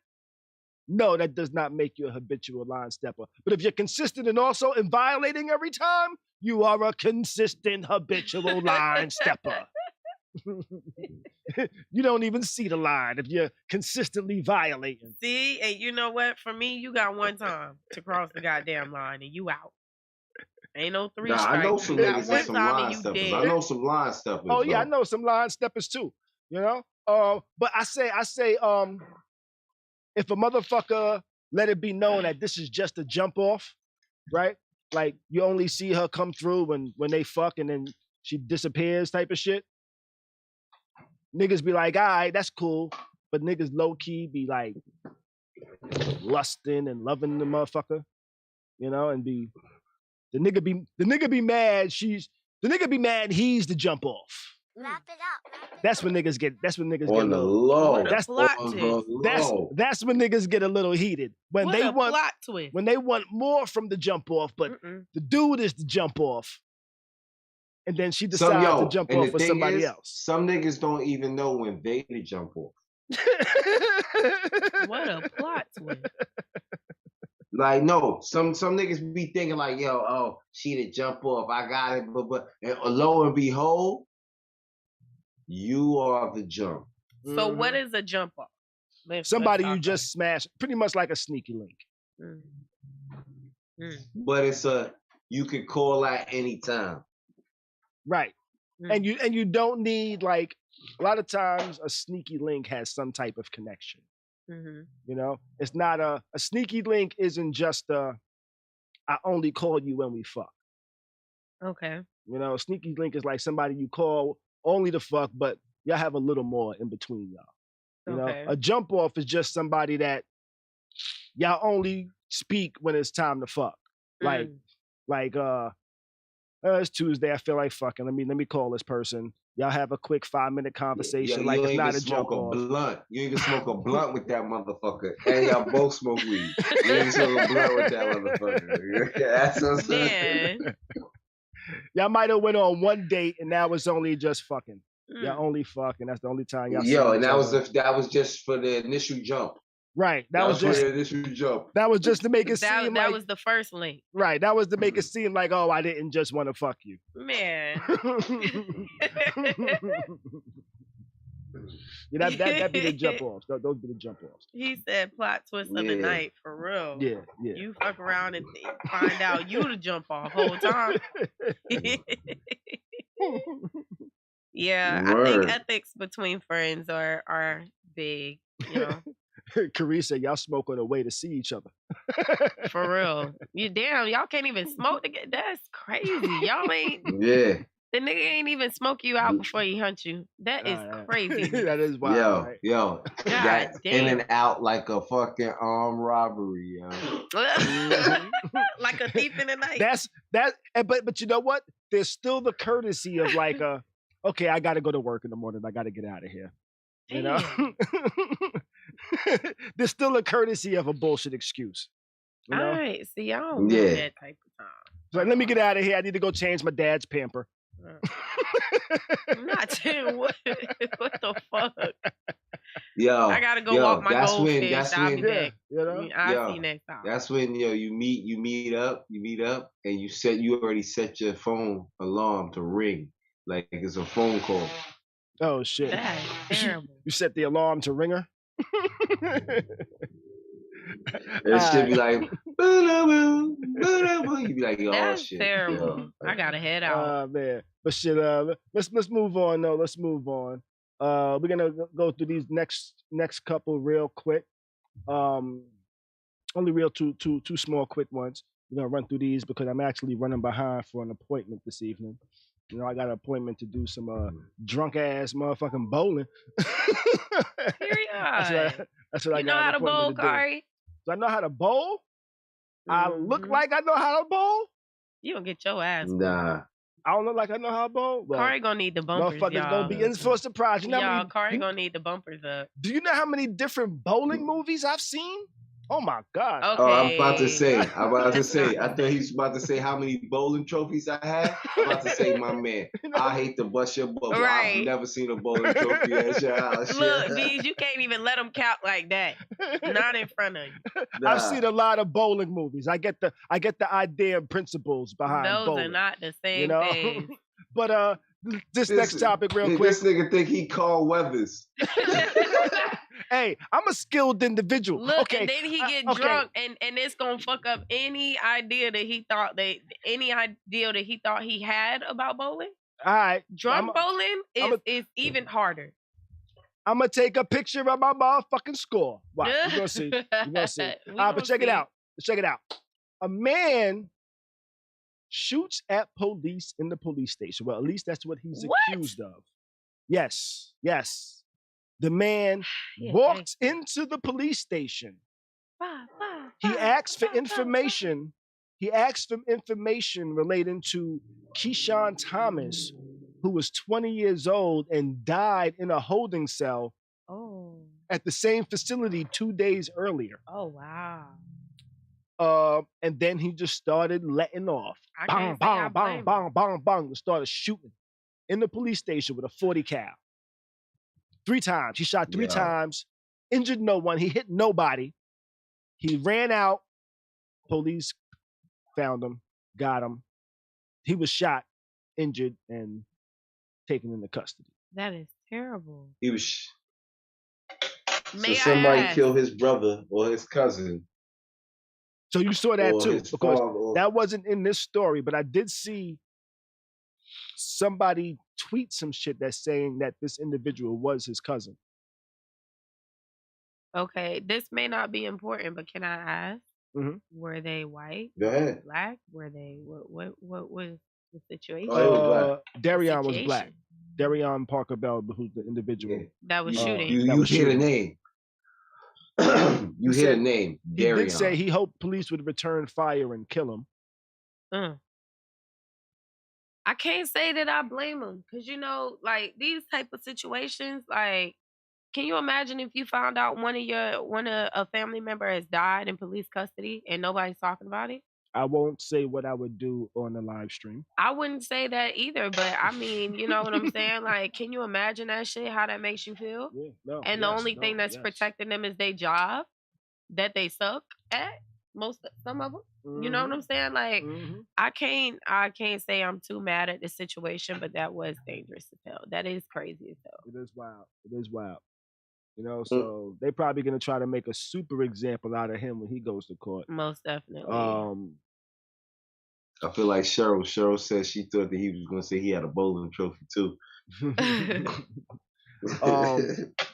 no, that does not make you a habitual line stepper. But if you're consistent and also in violating every time, you are a consistent habitual line stepper. You don't even see the line if you're consistently violating. See, and you know what? For me, you got one time to cross the goddamn line and you out. Ain't no three strikes. I know some niggas and some line steppers. I know some line steppers. Oh yeah, I know some line steppers too. You know? But I say, if a motherfucker let it be known that this is just a jump off, right? Like you only see her come through when they fuck and then she disappears type of shit. Niggas be like, all right, that's cool. But niggas low key be like lusting and loving the motherfucker, you know, and the nigga be mad. The nigga be mad. He's the jump off. Wrap it up. That's when niggas get. That's when niggas on get the low. That's when niggas get a little heated when they want plot twist. When they want more from the jump off, but the dude is the jump off, and then she decides to jump off with somebody else. Some niggas don't even know when they to jump off. What a plot twist. Like, no, some niggas be thinking like, yo, oh, she the jump off, I got it, but and lo and behold, you are the jump. So what is a jump off? Somebody you just smash, pretty much like a sneaky link. But you can call at any time. Right. And you don't need, like, a lot of times a sneaky link has some type of connection. You know, it's not a sneaky link isn't just I only call you when we fuck. Okay. You know, a sneaky link is like somebody you call only to fuck, but y'all have a little more in between y'all. You know, a jump off is just somebody that y'all only speak when it's time to fuck. Like it's Tuesday, I feel like fucking. Let me call this person. Y'all have a quick 5-minute conversation. Like it's not a jump off. You even smoke a blunt with that motherfucker, and y'all both smoke weed. You even smoke a blunt with that motherfucker. That's what I'm saying. Y'all might have went on one date, and now it's only just fucking. Y'all only fucking. That's the only time y'all. Yo, and that was just for the initial jump. Right. That was just for the initial jump. That was just to make it seem that like was the first link. Right. That was to make it seem like, oh, I didn't just want to fuck you. Man. Yeah, that be the jump offs. Those be the jump offs. He said plot twist of the night for real. Yeah. You fuck around and find out you the jump off whole time. Yeah, Word. I think ethics between friends are big, you know. Khary said, y'all smoke on the way to see each other. For real. Y'all can't even smoke together. That's crazy. Y'all ain't. Yeah. The nigga ain't even smoke you out before he hunt you. That is crazy. That is wild. Yo, that in and out like a fucking armed robbery, yo. Like a thief in the night. But you know what? There's still the courtesy of like, okay, I got to go to work in the morning. I got to get out of here. You know, there's still a courtesy of a bullshit excuse. You know? All right, see, I don't know that type of time. So let me get out of here. I need to go change my dad's pamper. Not what the fuck? Yo, I gotta go walk my goldfish. I'll be back. I'll see next time. That's when you meet up, and you already set your phone alarm to ring like it's a phone call. Oh shit! That's terrible. You set the alarm to ringer. It should be like, you be like, oh that's shit, terrible. Yo. I gotta head out. Man, but shit. Let's move on. No, let's move on. We're gonna go through these next couple real quick. Only real two small quick ones. We're gonna run through these because I'm actually running behind for an appointment this evening. You know, I got an appointment to do some drunk ass motherfucking bowling. That's what I got. You know how to bowl, Khary? Do I know how to bowl? I look like I know how to bowl? You don't get your ass. Nah. I don't look like I know how to bowl? Well, Khary gonna need the bumpers, y'all. Motherfuckers gonna be in for a surprise. You know Khary gonna need the bumpers up. Do you know how many different bowling movies I've seen? Oh my God. Okay. Oh, I'm about to say. I thought he was about to say how many bowling trophies I had. I'm about to say, my man, I hate to bust your bubble. Right. I've never seen a bowling trophy at your house. Look, Beez, you can't even let them count like that. Not in front of you. Nah. I've seen a lot of bowling movies. I get the idea and principles behind bowling. Those are not the same things. But this next topic real quick. This nigga think he Carl Weathers. Hey, I'm a skilled individual. Look, okay. And then he get drunk, and it's gonna fuck up any idea that he thought he had about bowling. All right, drunk bowling is even harder. I'm gonna take a picture of my motherfucking score. Wow, you're gonna see. But check it out. Check it out. A man shoots at police in the police station. Well, at least that's what he's accused of. Yes. The man walked into the police station. He asked for information. He asked for information relating to Keyshawn Thomas, who was 20 years old and died in a holding cell at the same facility 2 days earlier. Oh, wow. And then he just started letting off. Bang, bang, bang, bang, bang, bang. Started shooting in the police station with a 40 cal. 3 times. He shot 3 times, injured no one. He hit nobody. He ran out. Police found him, got him. He was shot, injured, and taken into custody. That is terrible. He was. So somebody killed his brother or his cousin. So you saw that too. Because that wasn't in this story, but I did see somebody tweet some shit that's saying that this individual was his cousin. Okay, this may not be important, but can I ask? Were they white? Go ahead. Black? Were they what was the situation? Darion was black. Darion Parker Bell, who's the individual that was shooting. You hear the name. You hear the name. Darion. He did say he hoped police would return fire and kill him. I can't say that I blame him because, you know, like these type of situations, like, can you imagine if you found out a family member has died in police custody and nobody's talking about it? I won't say what I would do on the live stream. I wouldn't say that either, but I mean, you know what I'm saying? Like, can you imagine that shit, how that makes you feel? Yeah, the only thing that's protecting them is their job that they suck at, some of them. You know what I'm saying? Like, I can't say I'm too mad at the situation, but that was dangerous as hell. That is crazy as hell. It is wild. You know, so they probably gonna try to make a super example out of him when he goes to court. Most definitely. I feel like Cheryl said she thought that he was gonna say he had a bowling trophy too.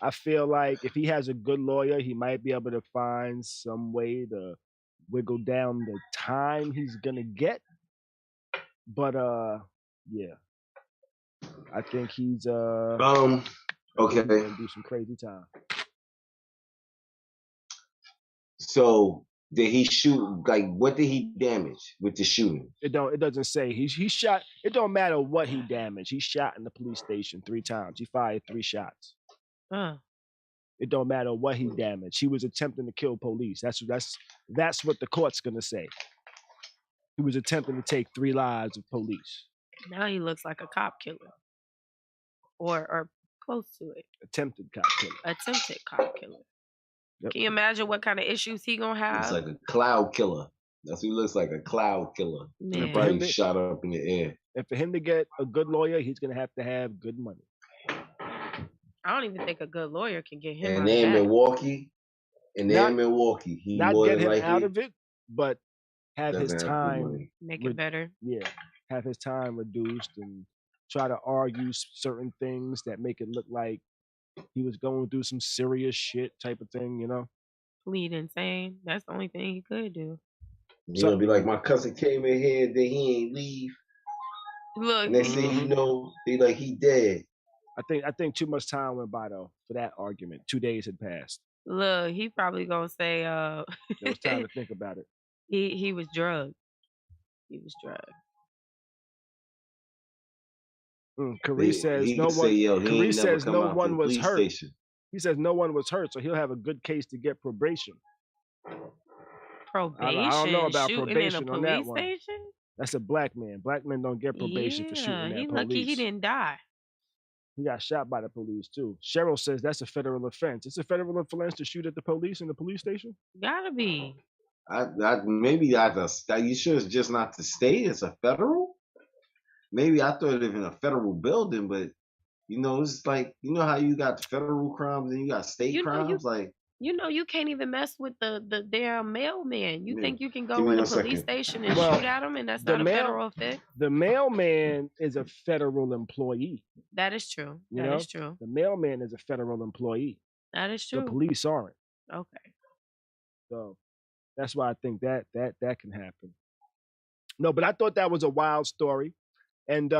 I feel like if he has a good lawyer, he might be able to find some way to wiggle down the time he's gonna get. But yeah, I think he's okay. Gonna do some crazy time. So did he shoot? Like, what did he damage with the shooting? It doesn't say. He shot. It don't matter what he damaged. He shot in the police station 3 times. He fired 3 shots. It don't matter what he damaged. He was attempting to kill police. That's what the court's gonna say. He was attempting to take 3 lives of police. Now he looks like a cop killer, or close to it. Attempted cop killer. Attempted cop killer. Yep. Can you imagine what kind of issues he gonna have? It's like a cloud killer. That's what he looks like, a cloud killer. Man. Probably shot up in the air. And for him to get a good lawyer, he's gonna have to have good money. I don't even think a good lawyer can get him. And they're in Milwaukee. He not get him likely out of it, but have his doesn't have time make it better. Yeah, have his time reduced and try to argue certain things that make it look like he was going through some serious shit type of thing, you know? Plead insane. That's the only thing he could do. He's gonna be like, my cousin came in here, then he ain't leave. Look, next thing you know, he dead. I think too much time went by though for that argument. 2 days had passed. Look, he probably gonna say there was time to think about it. He was drugged. He was drugged. Khary says no one. Khary says no one was hurt. He says no one was hurt, so he'll have a good case to get probation. Probation? I don't know about shooting probation in a on that police one. Station? That's a black man. Black men don't get probation for shooting at police. He's lucky he didn't die. He got shot by the police too. Cheryl says that's a federal offense. It's a federal offense to shoot at the police in the police station? Gotta be. You sure it's just not the state? It's a federal? Maybe I thought it was in a federal building, but it's like, how you got federal crimes and you got state crimes? You can't even mess with the damn mailman. You think you can go in a police station and shoot at him, and that's not a federal offense? The mailman is a federal employee. That is true. That is true. The mailman is a federal employee. That is true. The police aren't. Okay. So that's why I think that can happen. No, but I thought that was a wild story. And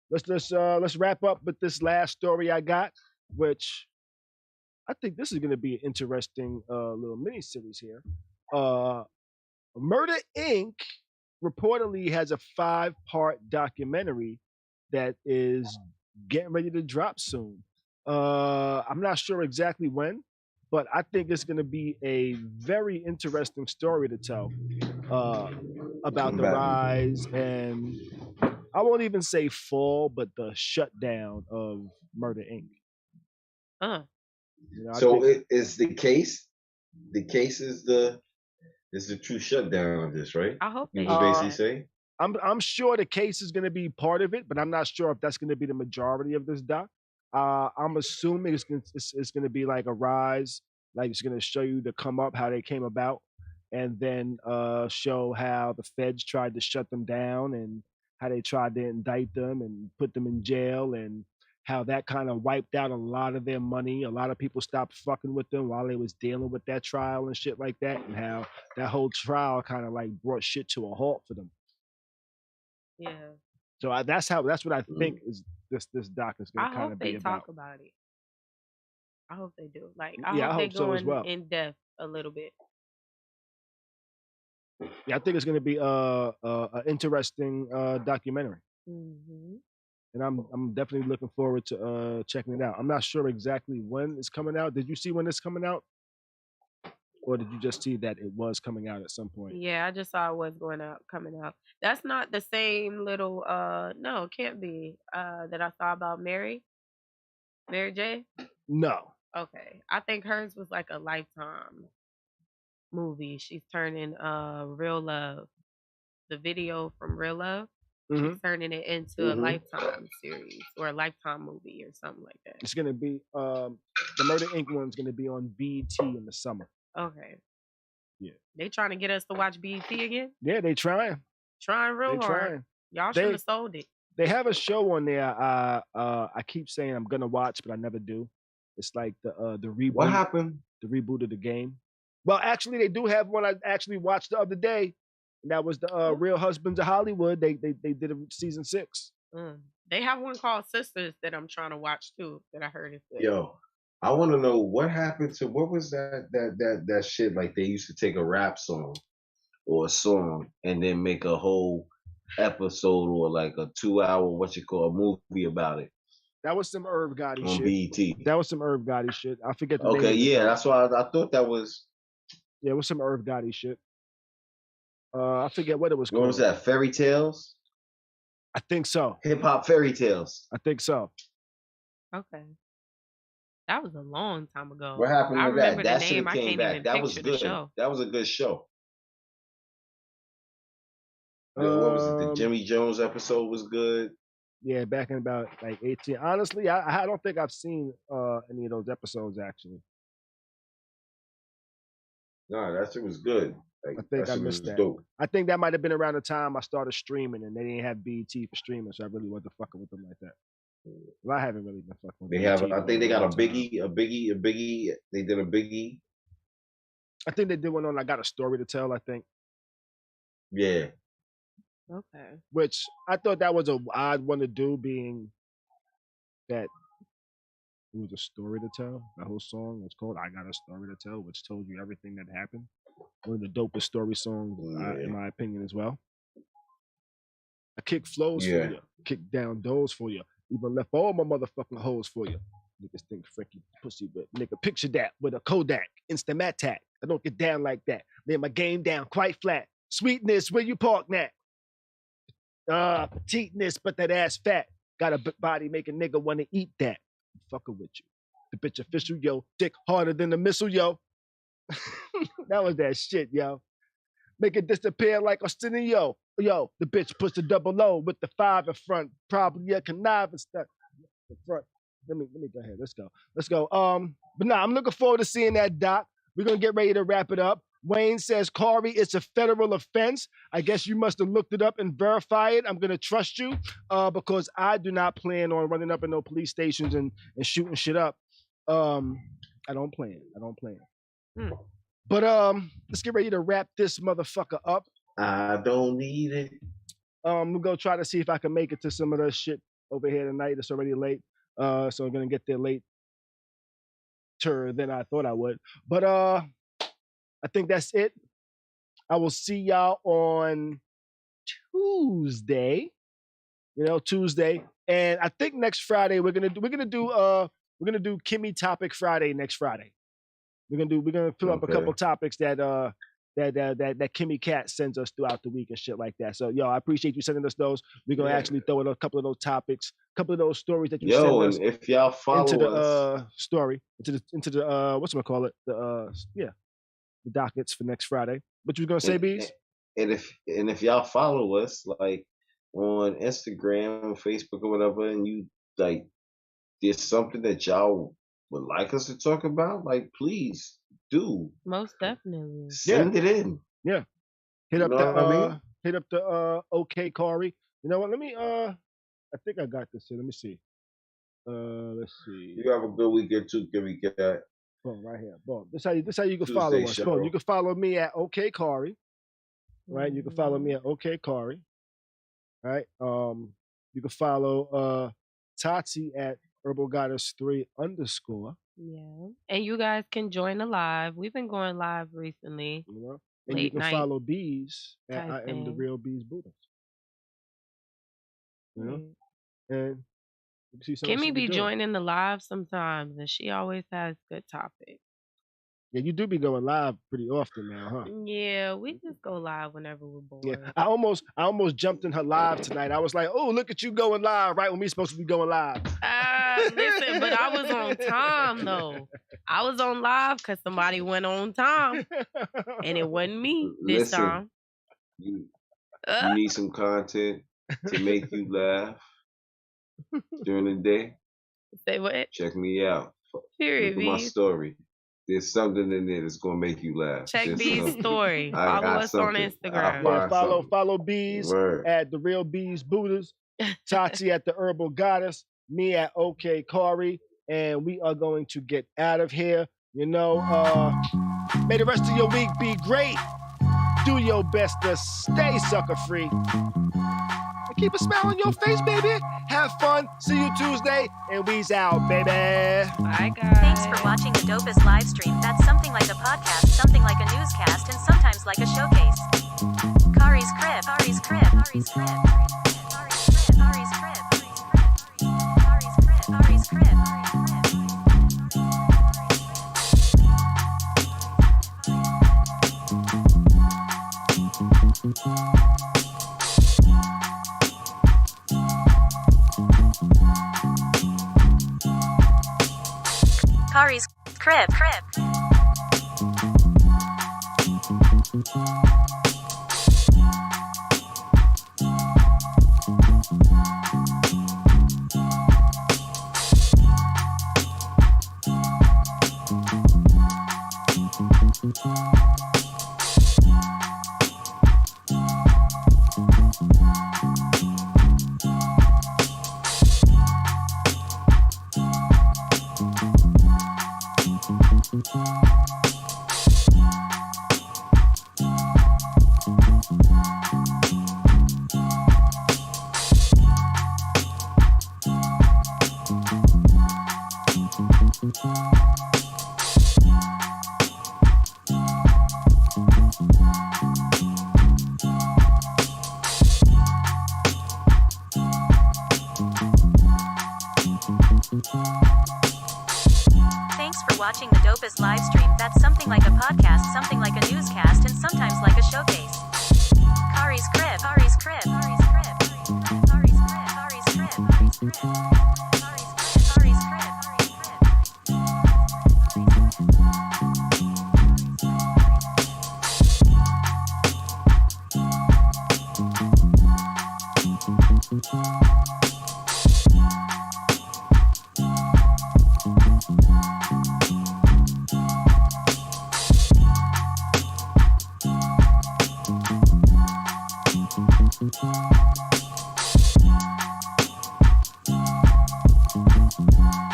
let's wrap up with this last story I got, which I think this is going to be an interesting little mini series here. Murder Inc. reportedly has a 5-part documentary that is getting ready to drop soon. I'm not sure exactly when, but I think it's going to be a very interesting story to tell about the rise and I won't even say fall, but the shutdown of Murder Inc. So it is the case. The case is the true shutdown of this, right? I hope they basically say. I'm sure the case is going to be part of it, but I'm not sure if that's going to be the majority of this doc. I'm assuming it's going to be like a rise, like it's going to show you the come up, how they came about, and then show how the feds tried to shut them down and how they tried to indict them and put them in jail, and how that kind of wiped out a lot of their money. A lot of people stopped fucking with them while they was dealing with that trial and shit like that, and how that whole trial kind of like brought shit to a halt for them. Yeah. So that's what I think is this doc is going to kind of be about. I hope they talk about it. I hope they do. I hope they go in depth a little bit. Yeah, I think it's going to be an interesting documentary. Mm-hmm. And I'm definitely looking forward to checking it out. I'm not sure exactly when it's coming out. Did you see when it's coming out? Or did you just see that it was coming out at some point? Yeah, I just saw it was coming out. That's not the same little no, it can't be that I saw about Mary J. No. Okay. I think hers was like a Lifetime movie. She's turning Real Love, the video from Real Love. She's turning it into a Lifetime series or a Lifetime movie or something like that. It's gonna be the Murder Inc. one's gonna be on BET in the summer. Okay. Yeah. They trying to get us to watch BET again? Yeah, they trying. Trying real hard. Y'all should have sold it. They have a show on there. I keep saying I'm gonna watch, but I never do. It's like the reboot. What happened? The reboot of the game. Well, actually, they do have one I actually watched the other day, and that was the Real Husbands of Hollywood. They did a season 6. They have one called Sisters that I'm trying to watch too. That I heard is good. Yo, I want to know what happened to what was that shit, like they used to take a rap song or a song and then make a whole episode or like a 2-hour movie about it. That was some Irv Gotti on shit. BET. That was some Irv Gotti shit. I forget the name. Okay, yeah, that's why I thought that was. Yeah, it was some Irv Gotti shit. I forget what it was called. What was that? Fairy Tales? I think so. Hip Hop Fairy Tales. I think so. Okay. That was a long time ago. What happened to that? That should have came back. That was good. That was a good show. What was it? The Jimmy Jones episode was good. Yeah, back in about like 18. Honestly, I don't think I've seen any of those episodes actually. No, that shit was good. Like, I think I missed that. Dope. I think that might have been around the time I started streaming, and they didn't have BET for streaming, so I really wasn't fucking with them like that. Well, I haven't really been fucking with them. They have. I think they got a Biggie. They did a Biggie. I think they did one on I Got a Story to Tell. I think. Yeah. Okay. Which I thought that was an odd one to do, being that it was a story to tell. The whole song was called "I Got a Story to Tell," which told you everything that happened. One of the dopest story songs, in my opinion, as well. I kick flows for you, kick down doors for you, even left all my motherfucking hoes for you. Niggas think Frankie pussy, but nigga, picture that with a Kodak, Instamatic. I don't get down like that. Lay my game down quite flat. Sweetness, where you park that? Petiteness, but that ass fat. Got a body, make a nigga wanna eat that. I'm fucking with you. The bitch official, yo. Dick harder than a missile, yo. That was that shit, yo. Make it disappear like Austinio. Yo, the bitch puts the double O with the 5 in front. Probably a conniving stuff in front. Let me go ahead. Let's go. But nah, I'm looking forward to seeing that doc. We're gonna get ready to wrap it up. Wayne says, Khary, it's a federal offense. I guess you must have looked it up and verified it. I'm going to trust you because I do not plan on running up in no police stations and shooting shit up. I don't plan. But let's get ready to wrap this motherfucker up. I don't need it. I'm going to go try to see if I can make it to some of that shit over here tonight. It's already late. So I'm going to get there later than I thought I would. But I think that's it. I will see y'all on Tuesday. Tuesday. And I think next Friday we're gonna do Kimmy Topic Friday next Friday. We're gonna fill up a couple topics that Kimmy Cat sends us throughout the week and shit like that. So yo, I appreciate you sending us those. We're gonna actually throw in a couple of those topics, a couple of those stories that you send us. And if y'all follow into the us, story, into the whatchamacallit, the dockets for next Friday. What you was gonna say, Beez? And if y'all follow us like on Instagram, Facebook, or whatever, and you like there's something that y'all would like us to talk about, like please do. Most definitely. Send it in. Yeah. Hit up the OK Khary. You know what? Let me I think I got this here. Let me see. Let's see. You have a good weekend too, Kimmy Cat. Boom, right here. Boom. This how you can follow us. Boom. You can follow me at OK Khary. Right? You can follow me at OK Khary. Right? You can follow Tati at HerbalGoddess3 _. Yeah. And you guys can join the live. We've been going live recently. And you can follow Beez at I Am the Real Beez Buddhist. And Kimmy be joining the live sometimes, and she always has good topics. Yeah, you do be going live pretty often now, huh? Yeah, we just go live whenever we're bored. Yeah, I almost jumped in her live tonight. I was like, "Oh, look at you going live right when we supposed to be going live." Listen, but I was on time though. I was on live because somebody went on time, and it wasn't me this time. You need some content to make you laugh during the day. Say what? Check me out. Period. Look at my story. There's something in there that's gonna make you laugh. Check Beez's story. Follow us on Instagram. Yeah, follow Beez at the Real Beez Buddhist, Tati at the Herbal Goddess, me at OK Khary, and we are going to get out of here. You know, may the rest of your week be great. Do your best to stay sucker free. And keep a smile on your face, baby. Have fun. See you Tuesday, and we's out, baby. Bye, guys. Thanks for watching the dopest live stream. That's something like a podcast, something like a newscast, and sometimes like a showcase. Khary's crib, Khary's crib, Khary's crib, Khary's crib, Khary's crib, Khary's crib, Khary's crib. Khary's crib, crib. Thanks for watching the dopest live stream. That's something like a podcast, something like a newscast, and sometimes like a showcase. Khary's crib, Khary's crib, Khary's crib, Khary's crib, Khary's crib, Khary's crib, Khary's crib, Khary's crib. Thank you.